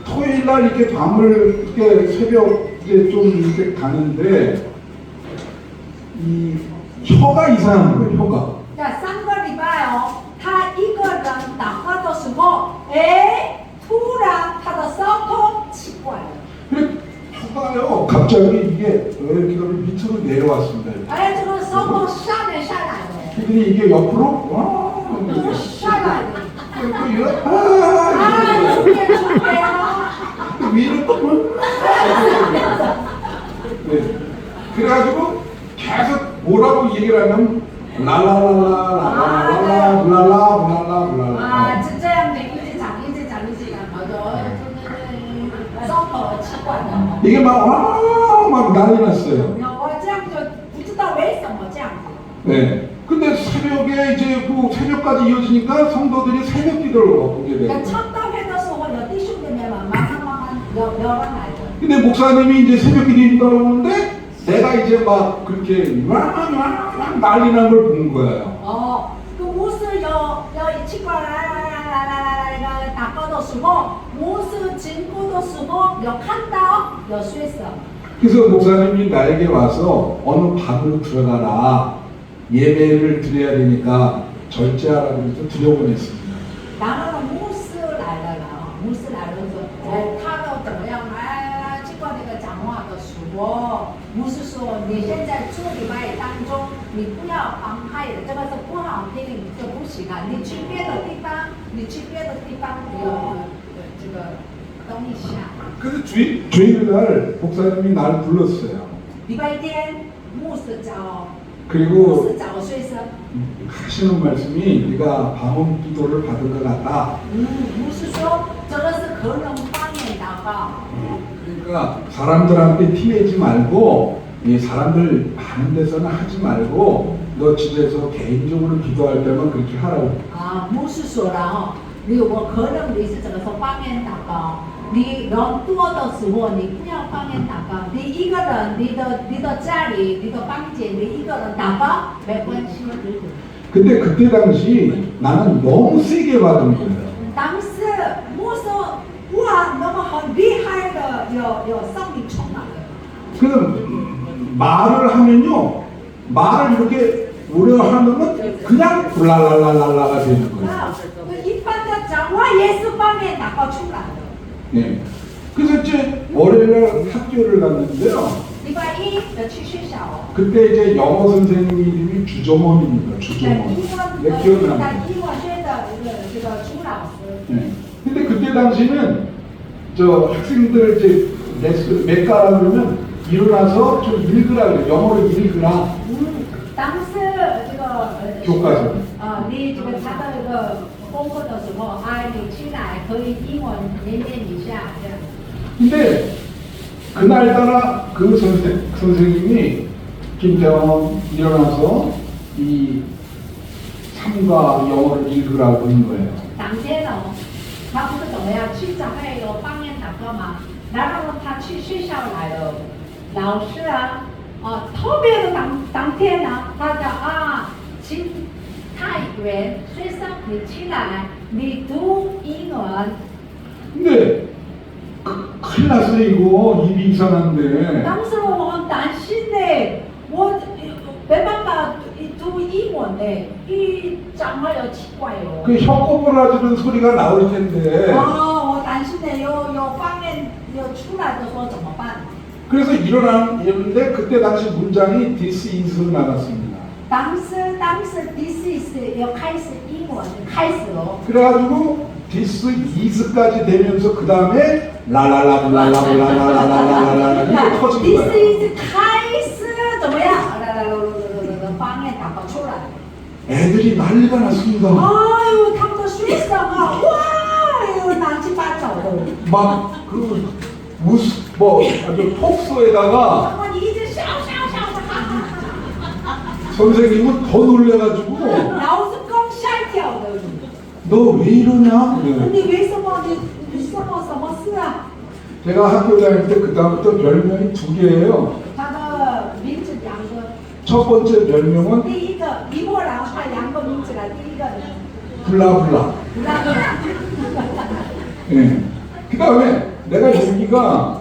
토요일 날 이렇게 밤을 이렇게 새벽에 좀 이렇게 가는데 이 혀가 이상한 거예요. 혀가. 在3个礼拜哦，他一个人祷告的时候，哎，突然他的舌头奇怪了， 그래 혀가요. 갑자기 이게 이렇게 밑으로 내려왔습니다. 이렇게. 哎，这个舌头下面下来了， 그랬더니 이게 옆으로 와 怎么下来了？ 아, 有点出来了。 위로 네. 그래가지고 계속 뭐라고 얘기를 하면 랄랄랄라 블랄라 啊，就这样的一直讲，一直讲，一直讲，好多舌头奇怪的。 이게 막 난리 났어요. 我这样就不知道为什么这样子。 네. 근데 새벽에 이제 그 새벽까지 이어지니까 성도들이 새벽 기도를 보게 돼요. 唱大会的时候，有弟兄姐妹们慢慢有人来的。 근데 목사님이 이제 새벽 기도 인다고 오는데 내가 이제 막 그렇게 막 난리 난 걸 본 거예요. 哦，跟牧师有奇怪来祷告的时候，牧师经过的时候有看到有水声。 그래서 목사님이 나에게 와서 어느 방으로 들어가라. 예배를 드려야 되니까 절제하라고 해서 들여보냈습니다. 然后呢，牧师来了啦，牧师来了说，他都怎么样？来，经过那个讲话的时候，牧师说，你现在这礼拜当中，你不要妨害的，这个是不好听，这不行啊！你去别的地方，你去别的地方有这个等一下。 그래서 주일날 목사님이 날 불렀어요. 礼拜天，牧师找 그리고 我睡声。 하시는 말씀이 네가 방언 기도를 받은 것 같다. 牧师说，这个是可能方言祷告。 그러니까 사람들한테 티내지 말고 이 사람들 많은 데서는 하지 말고 너 집에서 개인적으로 기도할 때만 그렇게 하라고. 啊，牧师说了哦，我可能你是这个是方言祷告，你人多的时候你不要方言祷告，你一个人，你的家里，你的房间，你一个人祷告没关系。 근데 그때 당시 나는 너무 세게 받은 거예요. 当时牧师哇，那么很厉害的，有圣灵充满了。 그래서 말을 하면요, 말을 이렇게 오래 하면은 그냥 랄랄랄랄라가 되는 거예요. 啊，一般的讲话也是方言祷告出来的。 네. 그래서 이제 월요일날 학교를 갔는데요. 礼拜一去学校。 그때 이제 영어 선생님 이름이 주정원입니다. 在 주정원. 英文 네, 기억이 在 납니다. 英文学的这个朱老师。 네. 근데 그때 당시는 저 학생들 이제 맥가라 그러면 일어나서 좀 읽으라 그래요. 영어를 읽으라. 当时这个교과서. 你这个查到一个功课的时候，你起来可以英文念一下这样。 근데 그날따라 그 선생님이 김태원 일어나서 이 삼가 영어를 읽으라고 한 거예요. 当天哦，他不是怎么样去教会有方言祷告吗？然后他去学校来了，老师特别的当天呢，他讲请太原学生你起来，你读英文。 근데 큰일 났어요 이거. 입이 이상한데. 当时我很担心的，我没办法读英文。英文呢，一讲话有奇怪哦。 그 혀꼬부라지는 소리가 나올 텐데 哦，我担心呢，有方面有出来的时候怎么办？ 그래서 일어났는데 그때 당시 문장이 this is로 나갔습니다. 当时 this is 要开始英文开始了。 그래가지고 this is까지 되면서 그 다음에 라라라라라라라라라라라라 이게 터진 this 거예요. is 开始怎么样？方面打出来。 애들이 난리가 났습니다. 哎呦，他们的学生啊，哇，哎呦，乱七八糟的。 막그 뭐 아주 폭소에다가 然后你一直笑笑笑的，哈哈哈。 선생님은 더 놀래가지고 老师更吓一跳的。 너 왜 이러냐? 你为什么你什么事啊？ 제가 학교 다닐 때 그 다음부터 별명이 2개예요. 他的名字两个， 첫 번째 별명은 第一个李默然他两个名字了，第一个 블라블라. 那个。 예. 그 다음에 내가 여기가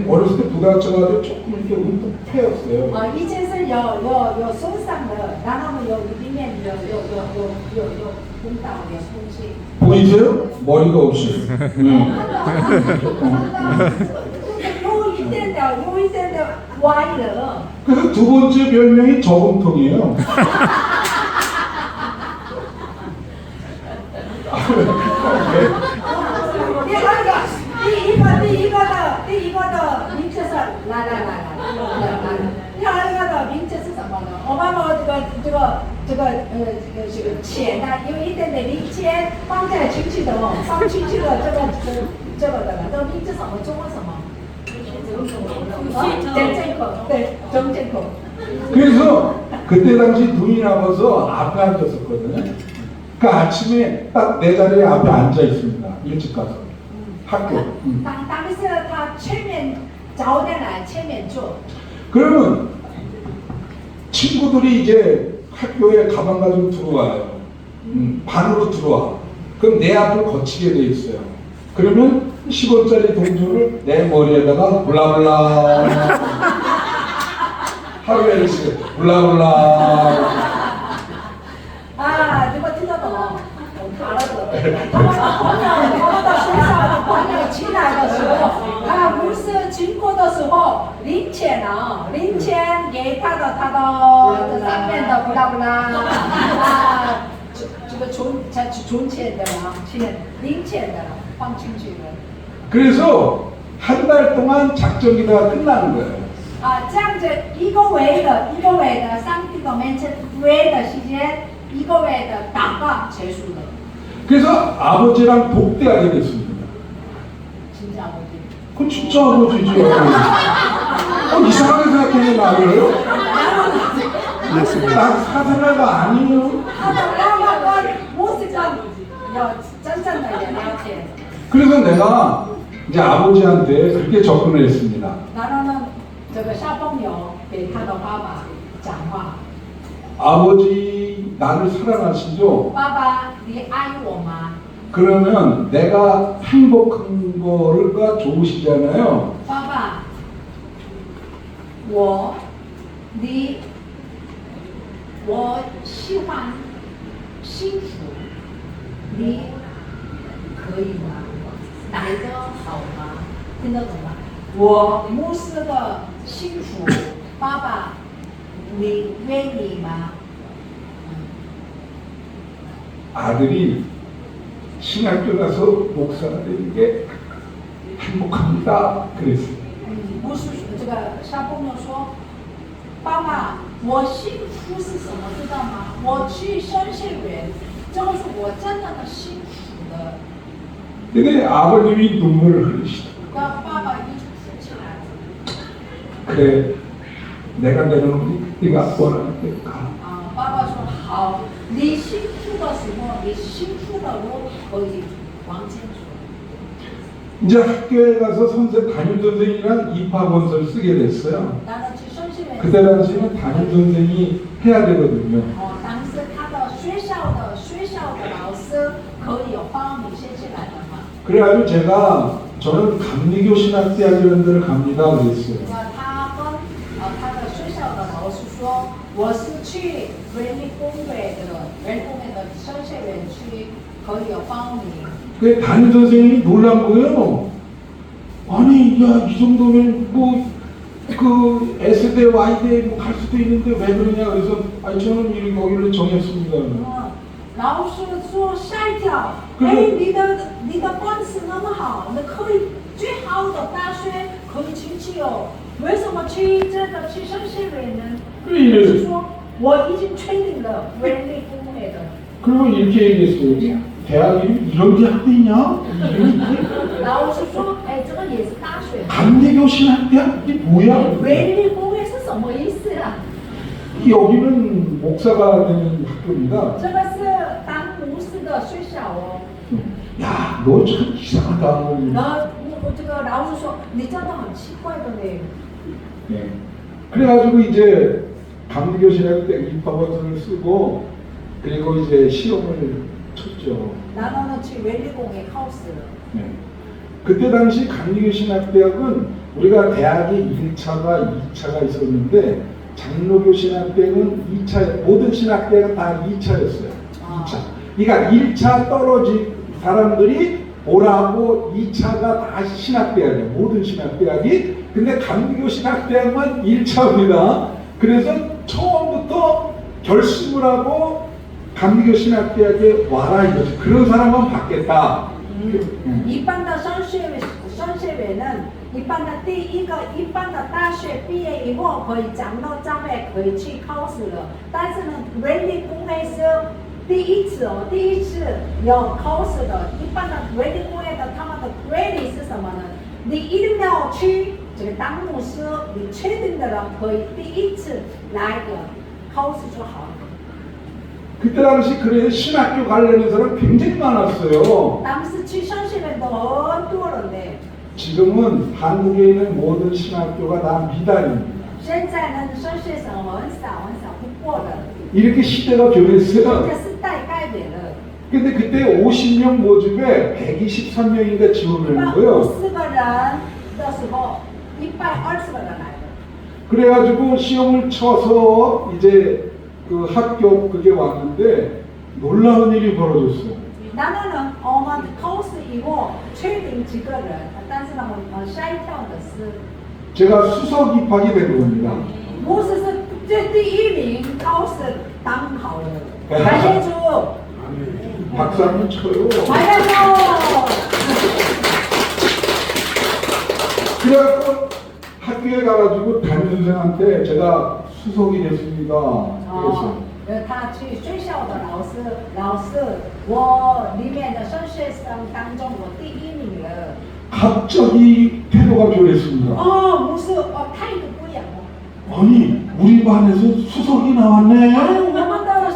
어렸을 때 부닥쳐 가지고 조금 이렇게 움푹 패였어요. 以前是有受伤的，然后有里面有碰到有空气。 보이세요? 머리가 없이. 예. 有一点的歪了。 그래서 두 번째 별명이 저금통이에요.第一个的名字是来，第二个的名字是什么呢？我把我这个钱呢，有一点点零钱放在进去的哦，放进去的这个的了，这个名字什么？中文什么？정쟁코. 네, 정쟁코. 그래서 그때 당시 눈이 나와서 앞에 앉았었거든요. 그 아침에 딱 내 자리에 앞에 앉아 있습니다. 일찍 가서 학교. 当时他前面早点来，前面坐。 그러면 친구들이 이제 학교에 가방 가지고 들어와요. 반으로 들어와. 그럼 내 앞을 거치게 돼 있어요. 그러면 10원짜리 동전을 내 머리에다가 블라블라 하루에 일씩 블라블라. 아, 누가 틀렸어? 알아들어. 他到学校的朋友进来的时候，不是经过的时候，零钱啊，零钱给他的这上面的不啦不啦，这个存钱的啊，钱零钱的放进去的。 그래서 한 달 동안 작전기가 끝나는 거예요. 这样子一个月的上帝的面前月的时间，一个月的祷告结束了。 그래서 아버지랑 독대하게 됐습니다. 진짜 아버지. 그건 진짜 아버지죠. 이상하게 생각해 나를. 난 사생아가 아니에요. 真正的了解。 그래서 내가 이제 아버지한테 그렇게 접근을 했습니다. 然后呢，这个小朋友给他的爸爸讲话。 아버지 나를 사랑하시죠? 爸爸，你爱我吗？ 그러면 내가 행복한 거가 좋으시잖아요. 爸爸，我喜欢幸福，你可以吗？哪一个好吗？听得懂吗？我牧师的幸福，爸爸，你愿意吗？ 아들이 신학교 가서 목사가 되는 게 행복합니다. 그랬어요. 牧师这个小朋友说：“爸爸，我幸福是什么？知道吗？我去神学院，这个是我真正的幸福的。” 근데 아버님이 눈물을 흘리시더라고요. 那爸爸一直哭起来了。 그래, 내가 내려놓으니 네가 원하는 대로 가. 爸爸说好，你幸福的时候，你幸福的路可以往前走。 이제 학교에 가서 담임 선생이랑 입학원서를 쓰게 됐어요. 然后去神学院。 그때 당시에는 담임 선생이 해야 되거든요. 当时他的学校的老师可以帮你写起来的嘛。 그래가지고 저는 감리교 신학대학이라는 데를 갑니다 그랬어요. 他跟他的学校的老师说，我是去文理公会的，文理公会的商学院去可以有报名。 그 담임 선생님이 놀란 거예요. 아니, 야, 이 정도면 뭐, 그 S대, Y대 뭐갈 수도 있는데 왜 그러냐. 그래서, 아니, 저는 이 거기를 정했습니다. 老师说吓一跳，可是哎，你的官司那么好，那可以最好的大学可以去哦，为什么去这个去商学院呢？是说我已经确定了文理公会的。 그리고 이렇게 얘기했어요. 이 대학 이름 이런 게 학대 있냐? 이름이 있지? 老师说，哎，这个也是大学。 감리교신학대학 이게 뭐야? 文理公会是什么意思啊？ 여기는 목사가 되는 학교입니다. 这个是当牧师的学校哦。 야, 너 참 이상하다. 然后我这个老师说，你真的很奇怪的呢。 네. 그래가지고 이제 감리교신학대 입학원서를 쓰고 그리고 이제 시험을 쳤죠. 然后呢，去文理公会考试。 네. 그때 당시 감리교신학대학은 우리가 대학이 1차가 2차가 있었는데 장로교신학대는 2차, 모든 신학대가 다 2차였어요. 2차. 그러니까 1차 떨어진 사람들이 오라고 2차가 다 신학대학이에요. 모든 신학대학이. 근데 감리교신학대학만 1차입니다. 그래서 처음부터 결심을 하고 감리교신학대학에 와라 이거지. 그런 사람만 받겠다. 一般的商学院一般的第一个一般的大学毕业以后可以长到站位可以去考试了，但是呢，文理公会是第一次哦，第一次有考试的。一般的文理公会的他们的规律是什么呢？你一定要去这个当牧师，你确定的人可以第一次来的考试就好了。 그때 당시 그래서 신학교 가려는 사람 굉장히 많았어요. 当时去商学院的很多人呢。 지금은 한국에 있는 모든 신학교가 다 미달입니다. 现在呢，商学生很少不过了， 이렇게 시대가 这 변했어요. 个时代改变了。 근데 그때 50명 모집에 123명인가 一 지원을 般 한 거예요. 50个人的时候，120个人来了。 그래가지고 시험을 쳐서 이제 그 합격 그게 왔는데 놀라운 일이 벌어졌어요. 然后呢，我们考试以后确定几个人，但是呢，吓一跳的是， 제가 수석 입학이 된 겁니다. 不是这第一名考试当好了，感谢主， 박수 한번 쳐요. 感谢主。 그래갖고 학교에 가가지고 담임선생한테 제가 수석이 됐습니다. 그랬어요. 他去学校的老师，我里面的升学生当中我第一名了。 갑자기 태도가 변했습니다. 哦，不是，态度不一样哦。 아니 우리 반에서 수석이 나왔네. 哎，我们的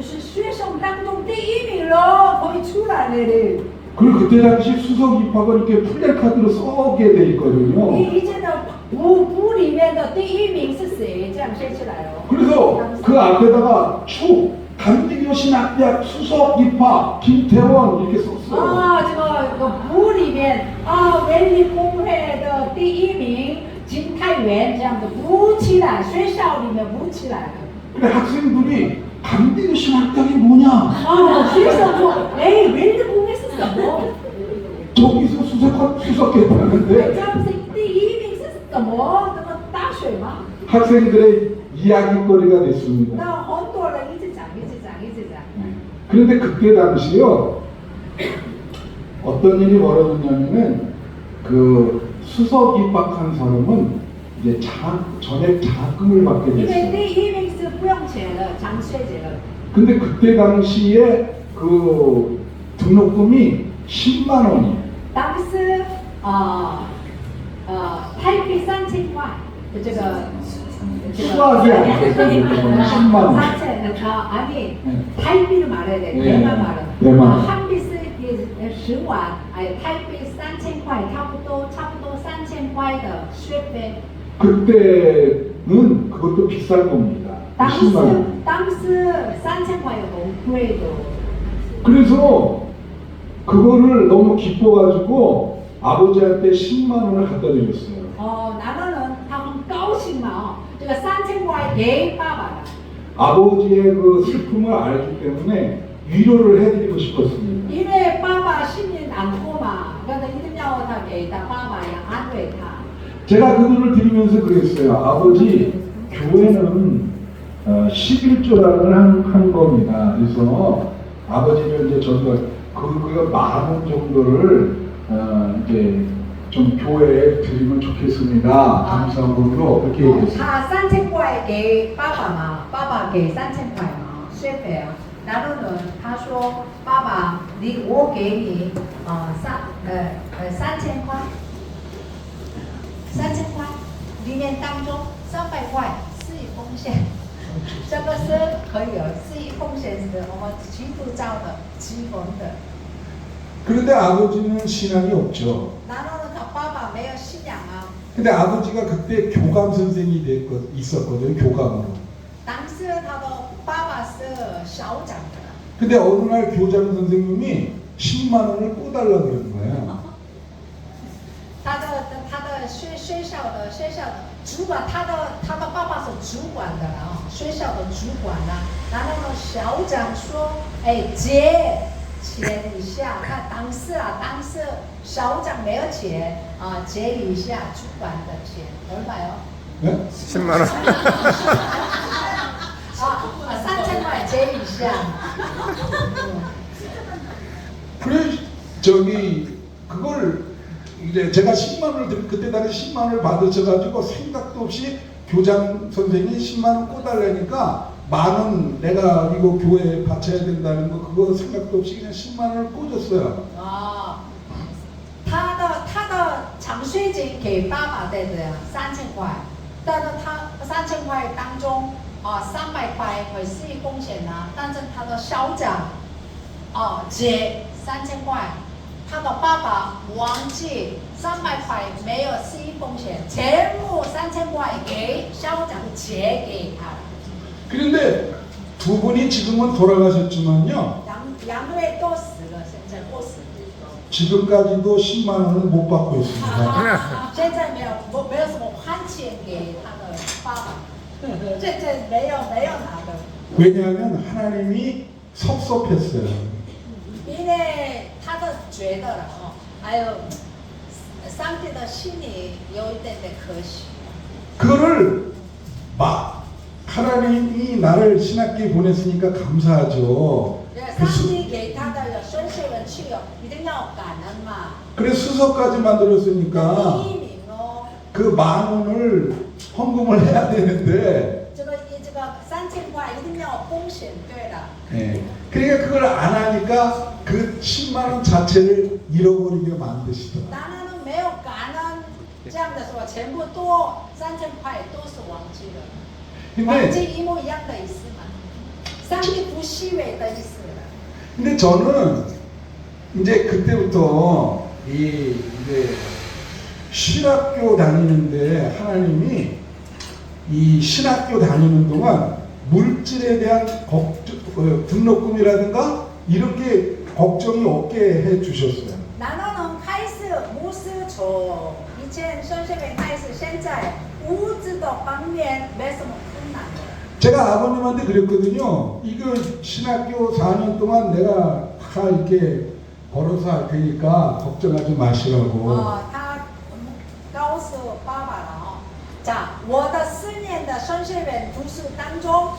是学生当中第一名了，可以出来了的。 그리고 그때 당시 수석 입학은 이렇게 플래카드로 써게 돼 있거든요. 以前的部里面的第一名是谁？这样写起来哦。 그래서 그 앞에다가 축 감리교신학대학 수석 입학 김태원 이렇게 썼어요. 啊，这个部里面啊，文理公会的第一名金泰元这样子补起来，学校里面补起来了。 근데 학생들이 감리교신학대학이 뭐냐? 啊，学生说，哎，文理公会是什么？ 저기서 수석했다는데 这样子第一名是什么？这个大学吗？ 학생들의 이야기거리가 됐습니다. 那很多人一直讲。 그런데 그때 당시요 어떤 일이 벌어졌냐면은 그 수석 입학한 사람은 이제 전액 장학금을 받게 因为 됐어요. 第一名是不用钱的，奖学金的。 근데 그때 당시에 그 등록금이 10만 원이에요. 当时台币3000块的这个 수학이 아니거든요. 10만 원. 3000 아니台币를 말해야 돼. 네. 대만 말은. 대만. 한비是10万，哎，台币3000块，差不多3000块的学费。 그때는 그것도 비싼 겁니다. 10만 원. 当时3000块很贵的。 그래서 그거를 너무 기뻐가지고 아버지한테 10만 원을 갖다 드렸어요. 男人他很高兴嘛哦，这个3000块给爸爸的。 아버지의 그 슬픔을 알기 때문에 위로를 해드리고 싶었습니다. 因为爸爸心里难过嘛，그래서一定要他给他爸爸要安慰他。 제가 그 돈을 드리면서 그랬어요. 아버지, 교회는 11조라는 한 겁니다. 그래서 아버지를 이제 저희가 그거 10,000원 정도를 이제 좀 교회에 드리면 좋겠습니다. 감사함으로 그렇게 얘기했어요. 他3000块给爸爸嘛，爸爸给3000块嘛，学费啊。然后呢，他说爸爸，我给你3000块，3000块里面当中300块是一奉献，这个是可以的，是一奉献是我们基督教的基本的。 그런데 아버지는 신앙이 없죠. 然后呢，他爸爸没有信仰啊。 근데 아버지가 그때 교감 선생이 있었거든요. 교감으로. 当时他的爸爸是校长的。 근데 어느 날 교장 선생님이 10만 원을 꿔달라 그런 거예요. 他的学校的主管，他的爸爸是主管的啊，学校的主管啊。然后呢，校长说，哎，借钱一下。那当时校长没有钱啊，借一下主管的钱，얼마요? 네? 10만 원. 3000块借一下。 그래 그걸 이제 제가 10만 원을 그때 당시 10만 원을 받으셔가지고 생각도 없이 교장 선생이 10만 원 꿔달라니까 10,000원 내가 이거 교회에 바쳐야 된다는 거 그거 생각도 없이 그냥 10만 원을 꽂았어요. 他的奖学金给爸爸的3000块，但是他3000块当中300块会是一贡献啊，但是他的校长借3000块，他的爸爸忘记300块没有是一奉献，全部3000块给校长借给他。 그런데 두 분이 지금은 돌아가셨지만요. 两位都死了，现在过死了。 지금까지도 10만 원을 못 받고 있습니다. 现在没有什么还钱给他的爸爸，现在没有拿的。 왜냐하면 하나님이 섭섭했어요. 因为他的觉得了还有上帝的心里有一点点可惜。 그거를 하나님이 나를 신학교에 보냈으니까 감사하죠. 上帝给他的神学人去一定要感恩嘛。 그래 수석까지 만들었으니까 第一名哦， 그 10,000원을 헌금을 해야 되는데 这个3000块一定要奉献，对了。 예. 그러니까 그걸 안 하니까 그 10만 원 자체를 잃어버리게 만드시더라고요. 当然没有感恩，这样的说全部都3000块都是忘记了。 忘 근데 记一模一样的意思嘛，上帝不虚伪的意思了。 근데 저는 이제 그때부터 이제 신학교 다니는데 하나님이 이 신학교 다니는 동안 물질에 대한 등록금이라든가 이렇게 걱정이 없게 해 주셨어요. 然后呢，开始牧师从以前神学院开始，现在物质的方面没什么困难的。 제가 아버님한테 그랬거든요. 이거 신학교 4년 동안 내가 다 이렇게 벌어서 할 테니까 걱정하지 마시라고. 他告诉爸爸了자我的4年的神学院读书当中，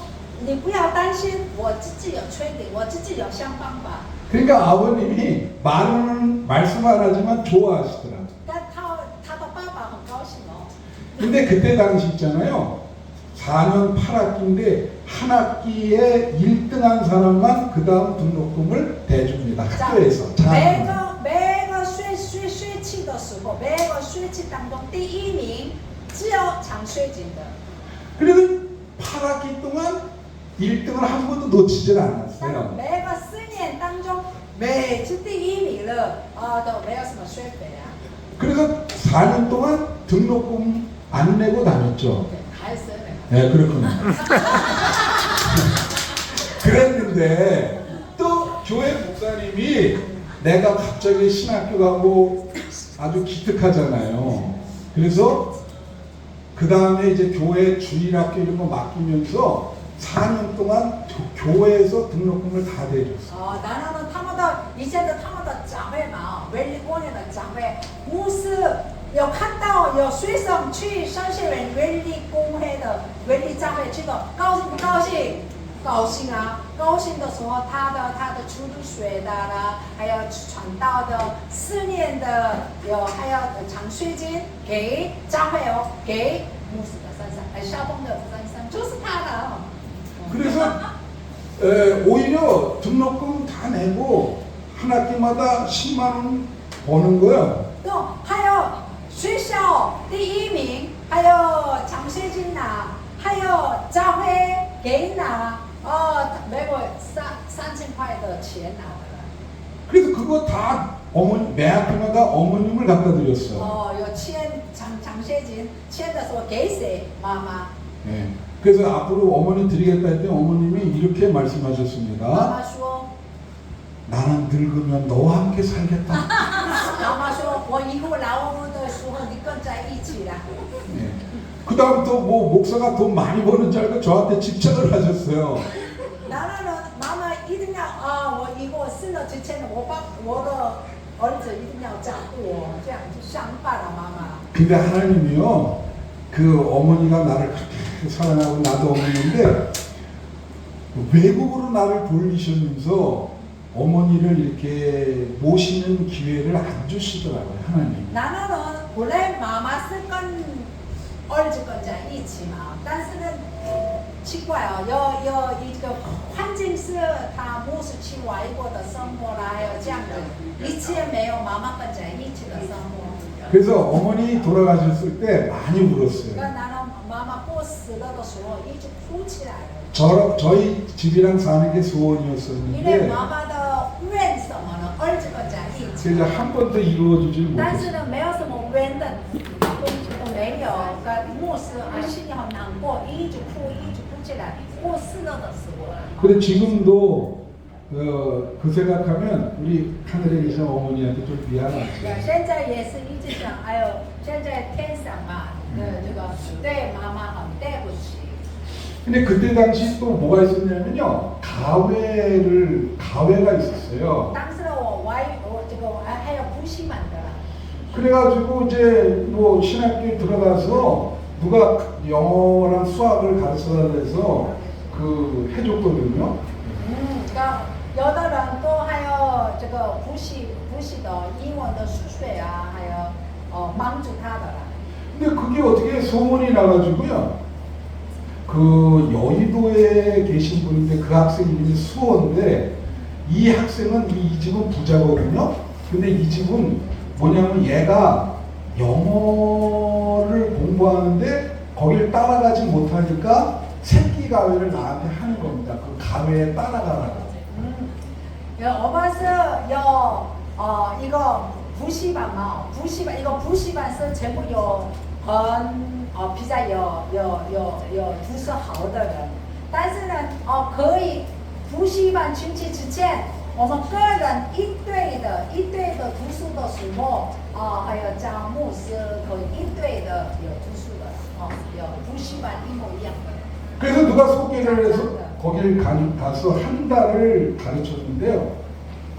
你不要担心，我自己有确定，我自己有想办法。 그러니까 아버님이 말은 말씀 안 하지만 좋아하시더라. 但他的爸爸很高兴哦。 근데 그때 당시 있잖아요. 4년 8학기인데 한 학기에 1등한 사람만 그 다음 등록금을 대줍니다. 학교에서. 每个学期的时候，每个学期当中第一名只有奖学金的。 그래도 8학기 동안 1등을 한 번도 놓치질 但 않았어요. 每个4年当中，每次第一名了都没有什么学费啊。 그래서 4년 동안 등록금 안 내고 다녔죠. 还是 네, 그렇군요. 그랬는데 또 교회 목사님이 내가 갑자기 신학교 가고 아주 기특하잖아요. 그래서 그 다음에 이제 교회 주일학교 이런 거 맡기면서 4년 동안 교회에서 등록금을 다 대줬어. 然后呢，他们的以前的他们的长辈们啊，文理公园的长辈，牧师有看到有学生去商学院文理公会的文理教会去的，高兴不高兴？高兴啊！高兴的时候，他的出入学的啦，还有传道的4年的还有奖学金给教会哦，给牧师的校风的山上就是他的哦。 그래서 오히려 등록금 다 내고 한 학기마다 10만 원 버는 거야. 还有学校第1名，还有奖学金拿，还有教会给拿，每个月3000块的钱拿的。 그래서 그거 다 매 학기마다 어머님을 갖다 드렸어. 有签奖学金，签的时候给谁？妈妈。 네. 그래서 앞으로 어머니 드리겠다 했더니 어머님이 이렇게 妈 말씀하셨습니다. 妈说， 나는 늙으면 너와 함께 살겠다. 妈妈说，我以后老的时候你跟在一起啦。 네. 그 다음부터 뭐 목사가 돈 많이 버는 줄 알고 저한테 집착을 하셨어요. 然后呢，妈妈一定要我以后生了之前，我的儿子一定要照顾我，这样就想法了，妈妈。 근데 하나님이요, 그 어머니가 나를 그렇게 사랑하고 나도 어머니인데 외국으로 나를 돌리시면서 어머니를 이렇게 모시는 기회를 안 주시더라고요, 하나님. 然后呢，本来妈妈是跟儿子跟在一起嘛，但是呢，奇怪哦，有一个环境是他牧师去外国的生活啦，还有这样的，一切没有妈妈跟在一起的生活。 그래서 어머니 돌아가셨을 때 많이 울었어요. 跟然后妈妈过死了的时候，一直哭起来了。 저희 집이랑 사는 게 因为 소원이었었는데 妈妈的愿什么呢？儿子跟在一起。 그래서 한 번도 이루어지질 但是 못했어요. 呢，没有什么冤的都没有。跟牧师心里很难过，一直哭起来。过世了的时候。 근데 지금도 그 생각하면 우리 하늘에 계신 어머니한테 좀 미안하죠. 现在也是一直想，哎呦，现在天上嘛，这个对妈妈很对不起。 근데 그때 당시 또 뭐가 있었냐면요, 가회가 있었어요. 当时我这个还有补习班的啦。 그래가지고 이제 뭐 신학교에 들어가서 누가 영어랑 수학을 가르쳐달래서 그 해줬거든요. 有的人都还有这个补习的英文的数学啊，还有帮助他的啦。 근데 그게 어떻게 소문이 나가지고요. 그 여의도에 계신 분인데 그 학생 이름이 수호인데 이 학생은 이 집은 부자거든요. 근데 이 집은 뭐냐면 얘가 영어를 공부하는데 거길 따라가지 못하니까 새끼 가회를 나한테 하는 겁니다. 그 가회에 따라가라고. 我们是有一个补习班嘛，一个补习班是全部有比较有读书好的人，但是呢可以补习班进去之前，我们个人一对的读书的时候还有教牧师和一对的有读书的有补习班一模一样的。 그래서 누가 소개를 해서 거기를 가서 한 달을 가르쳤는데요.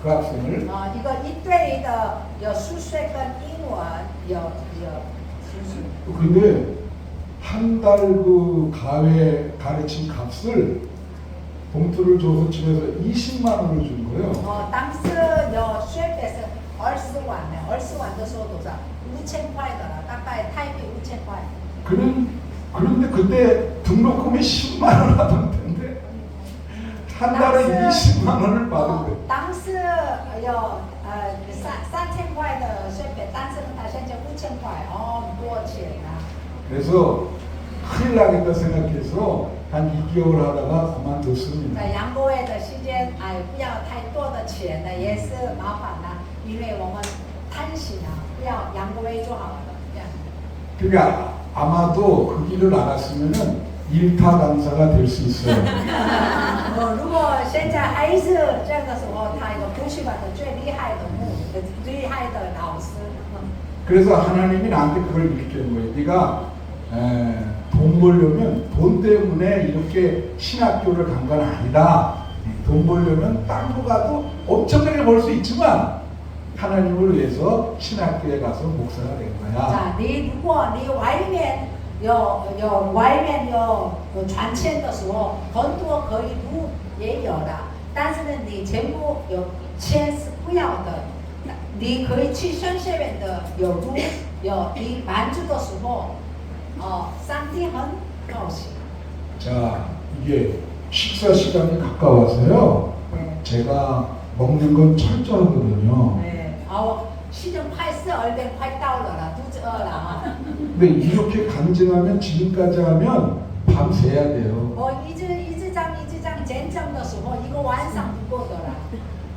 그 학생을. 一个一对的有数学跟英文有数学。 근데 한 달 그 가회 가르친 값을 봉투를 줘서 집에서 20만 원을 준 거예요. 当时有学费是20万呢，20万的时候多少？5000块的了，大概台币5000块。 그런데 그때 등록금이 10만 원 하던 텐데 한 달에 20만 원을 받은 거예요. 当时有3000块的学费，但是他现在5000块，很多钱啊。 그래서 큰일 나겠다 생각해서 한 2개월 하다가 그만뒀습니다. 在杨国伟的时间，不要太多的钱呢，也是麻烦啦，因为我们贪心啊，不要杨国伟就好了，这样。 그러니까 아마도 그 길을 나갔으면은 일타 강사가 될 수 있어요. 如果现在还是这个时候，他一个补习班的最厉害的老师。 그래서 하나님이 나한테 그걸 일깨운 거예요. 네가 돈 벌려면 돈 때문에 이렇게 신학교를 간 건 아니다. 돈 벌려면 딴 거 가도 엄청나게 벌 수 있지만 하나님을 위해서 신학교에 가서 목사가 된 거야. 啊，你如果你外面有传签的时候，很多可以录也有的，但是呢，你全部有签是不要的。你可以去神学院的有录，你满足的时候，上帝很高兴。 자, 이게 식사 시간이 가까워서요. 네. 제가 먹는 건 철저하거든요. 对，시즌 8是2点快到了啦，肚子饿了啊。 근데 이렇게 간증하면 지금까지 하면 밤 새야 돼요. 一直讲见证的时候，一个晚上不够的啦。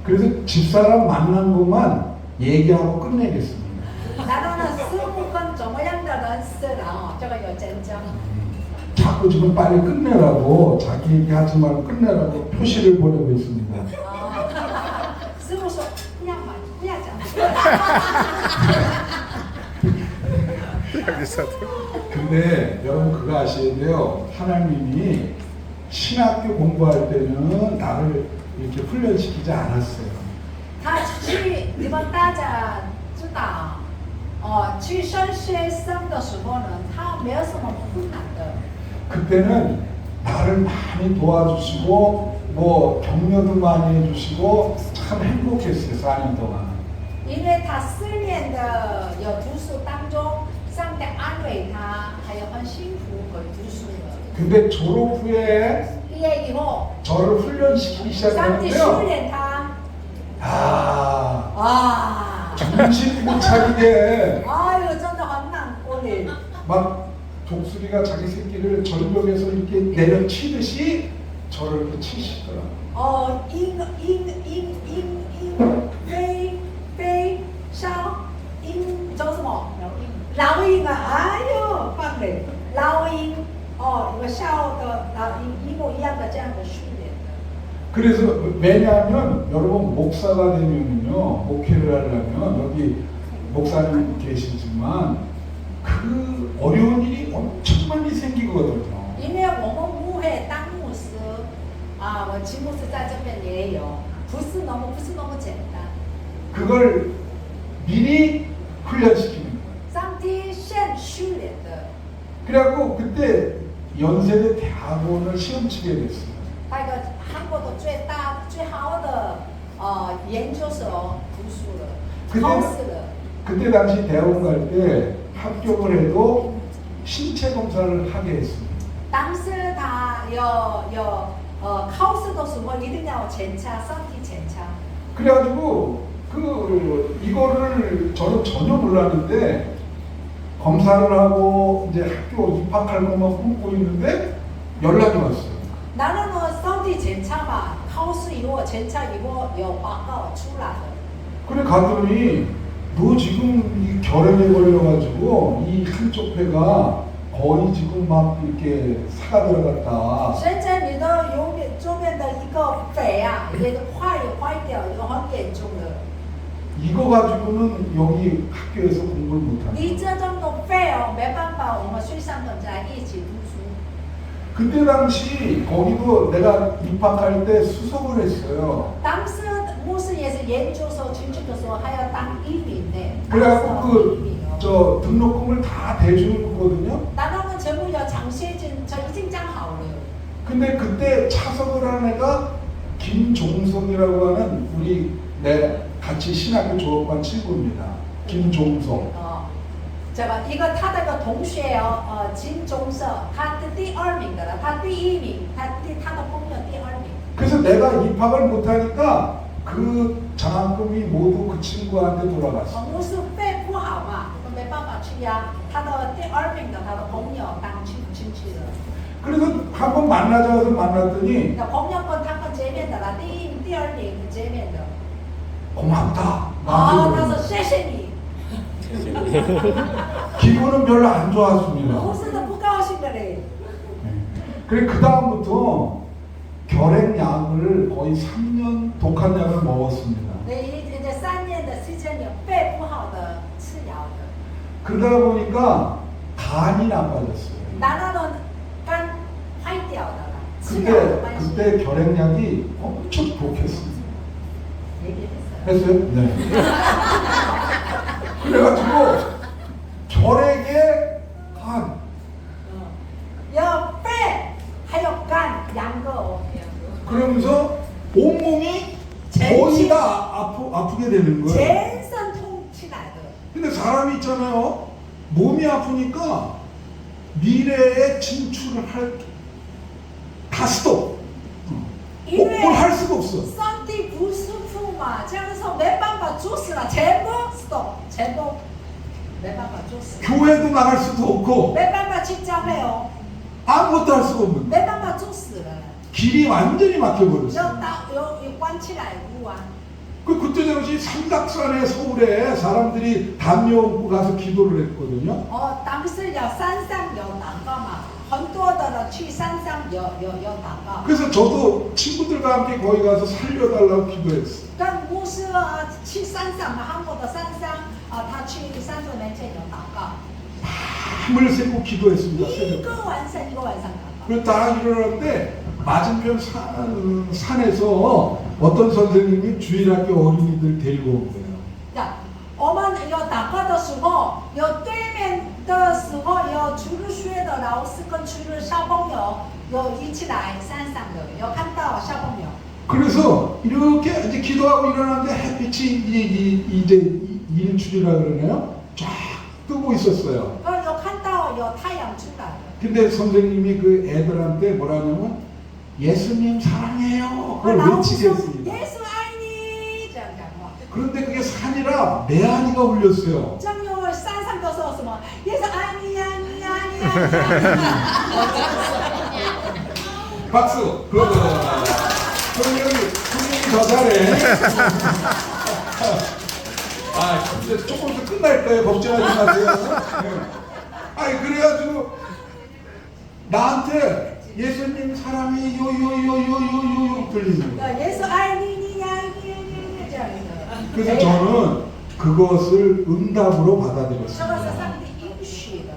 그래서 집사람 만난 것만 얘기하고 끝내겠습니다. 나는 스무건 정모양的人是了，这个有见证。 자꾸 지금 빨리 끝내라고 자기 얘기하지 말고 끝내라고 표시를 보내고 있습니다. 师傅说不要买，不要讲。 근데 여러분 그거 아셔야 돼요. 하나님이 신학교 공부할 때는 나를 이렇게 훈련시키지 않았어요. 他去，你们大家知道，去升学生的时候呢，他没有什么困难的。 그때는 나를 많이 도와주시고 뭐 격려도 많이 해주시고 참 행복했어요. 4년 동안. 因为他4年的有读书当中，上帝安慰他，还有很幸福可以读书的。 근데 졸업 후에 毕业以后， 저를 훈련시키기 上帝训 시작했는데요. 练他， 아, 정신 못 차리게 哎呦，真的很难过嘞。 막 독수리가 자기 새끼를 절벽에서 이렇게 내려치듯이 저를 이렇게 치시더라고요. 飞烧鹰叫什么？老鹰啊！哎呦，棒嘞！老鹰一个小的老鹰一模一样的这样的训练的。 그래서 왜냐하면 여러분 목사가 되면요 목회를 하려면 여기 목사님 계시지만 그 어려운 일이 엄청 많이 생기거든요. 因为我们牧会当牧师我秦牧师在这边也有，不是那么简单。 그걸 미리 훈련시키는 거예요. 上帝先训练的。 그래갖고 그때 연세대 대학원을 시험 치게 됐어요. 那个韩国的最好的研究所读书了，考试了。 그때 당시 대학원 갈 때 합격을 해도 신체 검사를 하게 했습니다. 当时他考试的时候一定要检查身体检查。 그래가지고 이거를 저는 전혀 몰랐는데 검사를 하고 이제 학교 입학할 것만 꿈꾸고 있는데 연락이 왔어요. 나는身体检查吧，考试以后检查以后有报告出来了。 그래 갔더니 너 지금 이 결핵에 걸려가지고 이 한쪽 폐가 거의 지금 막 이렇게 사가 들어갔다. 现在你的右边的一个肺也坏掉，有很严重的。 이거 가지고는 여기 학교에서 공부를 못한다. 你这种的肺没办法，我们学生们在一起读书。 그때 당시 거기도 내가 입학할 때 수석을 했어요. 当时牧师也是研究所进去的时候还要当移民呢。 그래갖고 저 등록금을 다 대주는 거거든요. 나는 전부 여 장세진 저已经讲好了。 근데 그때 차석을 한 애가 김종성이라고 하는 우리 같이 신학교 졸업한 친구입니다. 김종성. 这个一个他的个同学金钟社，他的第2名的了，他第1名，他的朋友第2名。 그래서 내가 입학을 못하니까 그 장학금이 모두 그 친구한테 돌아갔어. 牧师肺不好嘛，都没办法去呀。他的第2名的他的朋友当亲戚了。 그래서 한번 만나자 해서 만났더니 那朋友跟他们见面的了，第1名、第2名见面的。 고맙다. 他 나한테 说谢谢你。 기분은 별로 안 좋았습니다. 牧师都不高兴的嘞。 그래 그 다음부터 결핵 약을 거의 3년 독한 약을 먹었습니다. 这3年的时间有肺不好的吃药的。 그러다 보니까 간이 나빠졌어요. 나라는 간 화이트하다가 그때 결핵약이 엄청 독했습니다. 얘기했어요. 했어요? 네. 그래가지고 결핵에 간. 要肺还有肝两个 그러면서 온몸이 거의 다 아프게 되는 거예요. 全身痛起来的。 근데 사람이 있잖아요. 몸이 아프니까 미래에 진출을 다 스톱. 뭘 할 수가 없어. 身体不舒服嘛，这样的时候没办法做事了，全部 stop， 全部没办法做事， 교회도 나갈 수도 없고 没办法去教会哦， 아무것도 할 수가 없는 没办法做事了， 길이 완전히 막혀버렸어요. 有关起来路啊。 그때 당시 삼각산에 서울에 사람들이 담요 업고 가서 기도를 했거든요. 哦，当时有山上有祷告嘛，很多的人去山上有祷告。 그래서 저도 친구들과 함께 거기 가서 살려달라고 기도했어요. 跟牧师去山上嘛，韩国的山上他去山主面前有祷告， 밤을 새고 기도했습니다. 一 새벽에. 个晚上祷告。 그래서 다 일어났는데 맞은편 산에서 어떤 선생님이 주일학교 어린이들 데리고 온 거예요. 我们有祷告的时候，有对面的时候有初入学的老师跟初入小朋友有一起来山上的，有看到小朋友。 그래서 이렇게 이제 기도하고 일어났는데 햇빛이 이제 일출이라 그러나요? 쫙 뜨고 있었어요. 有看到有太阳出来的。 근데 선생님이 그 애들한테 뭐라냐면 예수님 사랑해요. 그걸 老师 외치게 说 했습니다. 耶稣爱你这样讲话。 그런데 그게 산이라 메아리가 울렸어요. 这样因为山上都说什么耶稣爱你呀你呀你呀。 박수. 그러면 선생님이 더 잘해. 아, 근데 조금 더 끝날 거예요. 걱정하지 마세요. 아니 그래가지고 나한테 예수님 사랑해 요요요요요요 들리는 거예요. 耶稣爱你你呀你呀你呀这样的。 그래서 저는 그것을 응답으로 这个 받아들였어요. 是上帝应许的。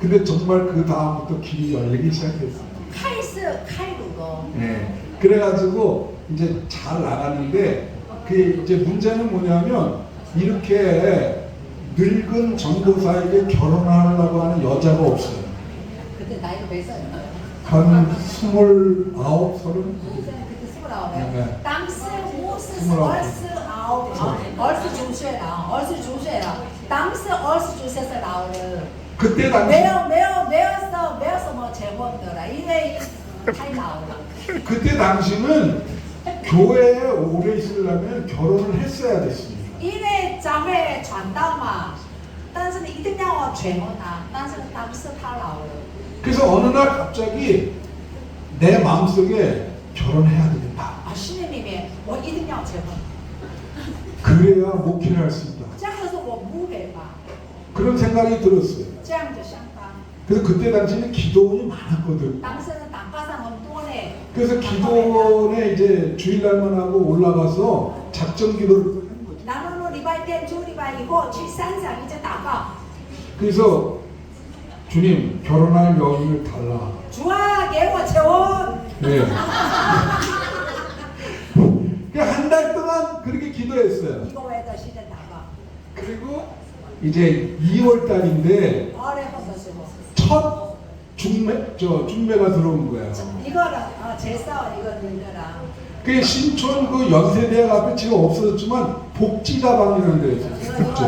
근데 정말 그 다음부터 길이 열리기 시작했어요. 开始开路了。 네. 그래가지고 이제 잘 나가는데 그 이제 문제는 뭐냐면 이렇게 늙은 전도사에게 결혼하려고 하는 여자가 없어요. 그때 나이가 몇 살이에요? 한 29, 30? 그때 29. 네. 当时我是29，29岁了，29岁了。当时29岁是老了， 그때 당시 没有什么结婚的了，因为太老了。 그때 당시는 교회에 오래 있으려면 결혼을 했어야 됐습니다. 因为教会传道嘛，但是你一定要结婚啊。但是当时他老了， 그래서 어느 날 갑자기 내 마음속에 결혼해야 되겠다. 心里面我一定要结婚， 그래야 목회를 할 수 있다. 这样就是我不给吧， 그런 생각이 들었어요. 这样的想法。 그래서 그때 당시에는 기도원이 많았거든. 当时的祷告上很多嘞。 그래서 기도원에 이제 주일날만 하고 올라가서 작전 기도를 또 하는 거죠. 然后呢，礼拜天、主礼拜以后去山上一直祷告。 그래서 주님 결혼할 여인을 달라. 主啊，给我结婚。 네. 한 달 동안 그렇게 기도했어요. 一个月的时间祷告。 그리고 이제 2월 달인데 2月份的时候， 첫 중매가 들어온 거예요. 一个人介绍一个女的啦。 그 신촌 그 연세대학 앞에 지금 없어졌지만 복지다방이라는 데가 有 있어요. 복지.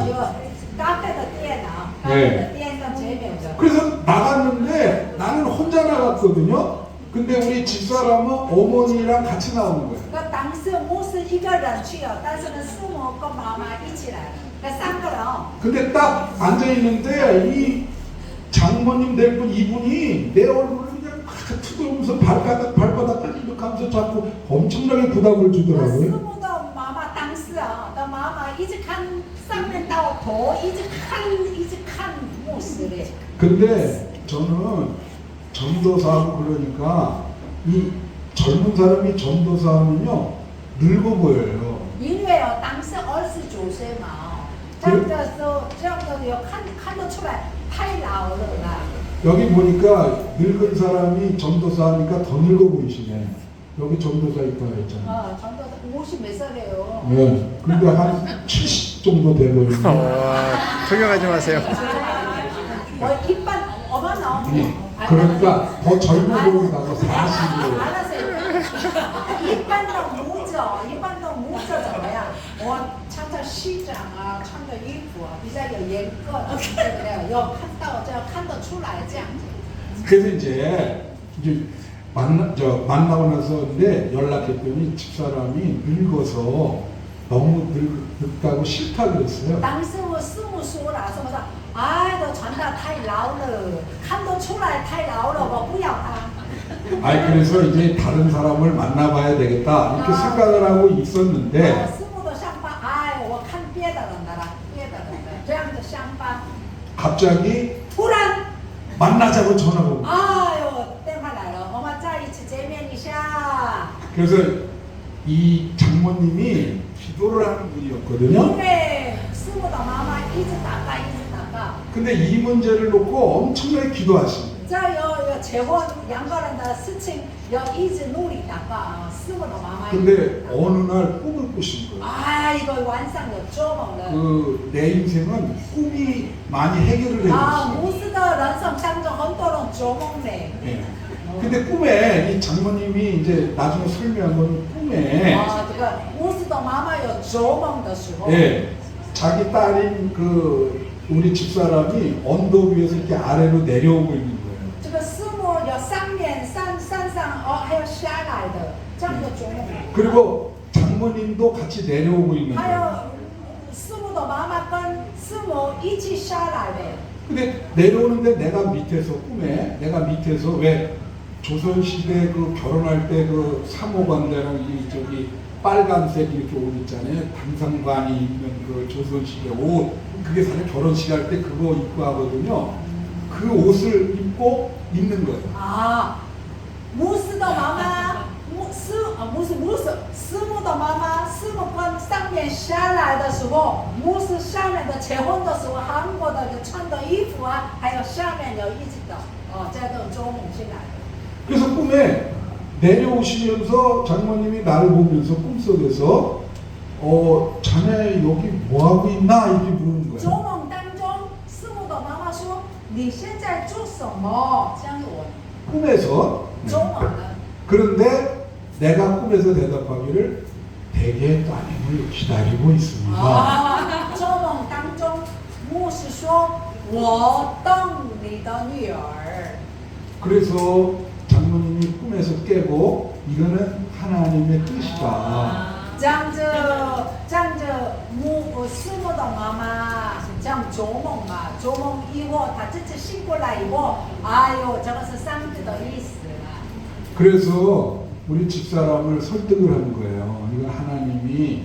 咖啡的店啊，咖啡的店跟姐妹的。 그래서 나갔는데 나는 혼자 나갔거든요. 근데 우리 집사람은 어머니랑 같이 나오는 거예요. 那当时我是一个人去了，但是呢，师母跟妈妈一起来，那3个人。 근데 딱 앉아 있는데 이 장모님 될 분 이분이 내 얼굴을 그냥 막 투덜면서 발바닥까지 이렇게 하면서 자꾸 엄청나게 부담을 那师 주더라고요. 母的妈妈当时的妈妈一直看上面到头，一直看牧师嘞。 근데 저는 전도사하고 그러니까 이 젊은 사람이 전도사하면요 늙어 보여요. 因为当时29岁嘛，这样的时候，这样的有看得出来太老老了啦。 여기 보니까 늙은 사람이 전도사니까 더 늙어 보이시네. 여기 전도사 있다고 했잖아요. 아, 전도 50 몇 살이에요. 네. 그러니까 한 70 정도 돼 보이는데. 동경하지 마세요. 이빨 어마 나오네. 그러니까 더 젊어 보인다고 40으로. 알았어요. 이빨도 무져, 이빨도 무져져야. 我穿着西装啊，穿着衣服啊，比较有严格的，对不对？要看到，就要看得出来这样子。 그래서 이제 만나고 나서인데 연락했더니 집사람이 늙어서 너무 늙다고 싫다 그랬어요. 当时我师母说了，什么说，哎，都穿得太老了，看得出来太老了，我不要他。 아이 그래서 이제 다른 사람을 만나봐야 되겠다 이렇게 생각을 하고 있었는데 师母的想法，哎，我看别的人的了，别的人的这样的想法， 갑자기 突然， 만나자고 전화가 온 거예요. 哎呦，电话来了，我们在一起见面一下。 그래서 이 장모님이 기도를 하는 因 분이었거든요. 为师母的妈妈一直祷告，一直祷告。 근데 이 문제를 놓고 엄청나게 기도하신 거예요. 这有结婚两个人的事情，要一直努力祷告啊。师母的妈妈。 근데 어느 날 꿈을 꾸신 거예요. 哎，一个晚上有做梦了。 그 내 인생은 꿈이 많이 해결을 啊， 해줬어요. 牧师的人生当中很多人做梦呢。 예. 근데 꿈에 이 장모님이 이제 나중에 설명한 건 꿈에 啊，这个牧师的妈妈有做梦的时候。 예, 자기 딸인 그 우리 집사람이 언덕 위에서 이렇게 아래로 내려오고 있는 거예요. 这个师母有上面山上还有下来的这样的做梦。 그리고 장모님도 같이 내려오고 있는 还有 거예요. 师母的妈妈跟师母一起下来的。 근데 내려오는데 내가 밑에서 꿈에 내가 밑에서 왜 조선시대 그 결혼할 때 그 사모관대랑 이 저기 빨간색 이렇게 옷 있잖아요. 당상관이 입는 그 조선시대 옷. 그게 사실 결혼식 할 때 그거 입고 하거든요. 그 옷을 입고 있는 거예요. 啊，牧师的妈妈，师母的妈妈，师母跟上面下来的时候，牧师下面的结婚的时候，韩国的穿的衣服啊，还有下面有一直的，哦，这种做梦进来的。 그래서 꿈에 내려오시면서 장모님이 나를 보면서 꿈속에서 자네 여기 뭐 하고 있나 이렇게 물은 做 거예요. 梦当中，师母的妈妈说：“你现在做什么？”这样子我 꿈에서 做梦了。 그런데 내가 꿈에서 대답하기를 대개 따님을 기다리고 있습니다. 啊，做梦当中，牧师说：“我等你的女儿。” 그래서 장모님이 꿈에서 깨고 이거는 하나님의 뜻이다. 这样子，师母的妈妈这样做梦嘛，做梦以后，她自己醒过来以後，哎呦，这个是上帝的意思啦。 그래서 우리 집사람을 설득을 하는 거예요. 이건 하나님이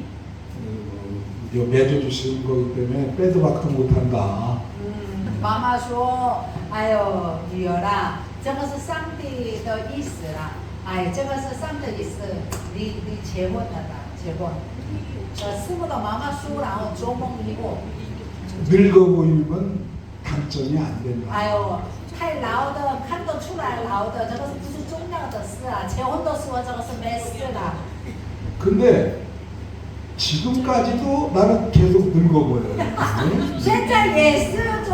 맺어주신 거기 때문에 빼도 박도 못한다. 妈妈说：“哎呦，女儿啦，这个是上帝的意思啦，哎，这个是上帝的意思，你结婚了啦，结婚。”师母的妈妈说，然后做梦以后， 늙어 보이면 단점이 안 된다. 哎呦，太老的看得出来老的，这个是不是重要的事啊？结婚的时候这个是没事的。 근데 지금까지도 나는 계속 늙어 보여요. 现在也是做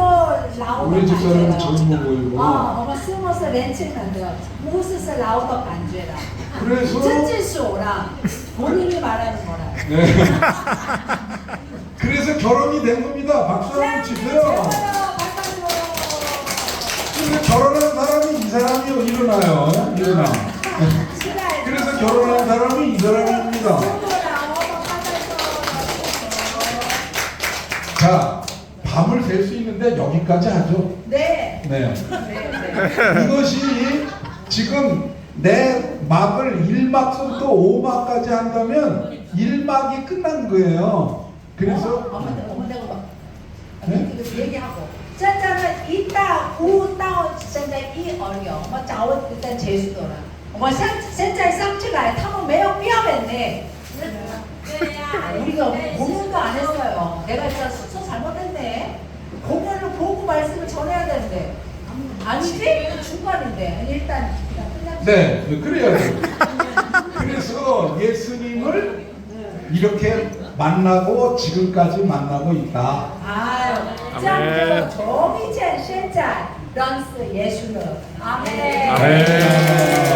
老的 우리 感觉 집사람은 了。 젊어 보이고 哦，我们师母是年轻人的，牧师是老的感觉的。 그래서 真是说了，본인이 말하는 거라. 네. 그래서 결혼이 된 겁니다. 박수 한번 치세요. 근데 결혼한 사람이 이 사람이요. 일어나요. 일어나. 그래서 결혼한 사람이 이 사람입니다. 자, 밤을 셀 수 있는데 여기까지 하죠. 네. 네. 네. 이것이 지금 내 막을 1막부터 5막까지 한다면 1막이 끝난 거예요. 그래서 네? 얘기하고. 现在呢1到5到现在1而已，我们早일단结束了。我们现在上起来，他们没有表演呢。 우리가 공연도 안 했어요. 내가 진짜 순서 잘못했네. 공연을 보고 말씀을 전해야 되는데. 돼. 아니지? 이거 중간인데. 일단 그냥 끝났지. 네, 그래야죠. 그래서 예수님을 이렇게 만나고 지금까지 만나고 있다. 哎，这样就从一见现在认识耶稣了。阿门。 아멘.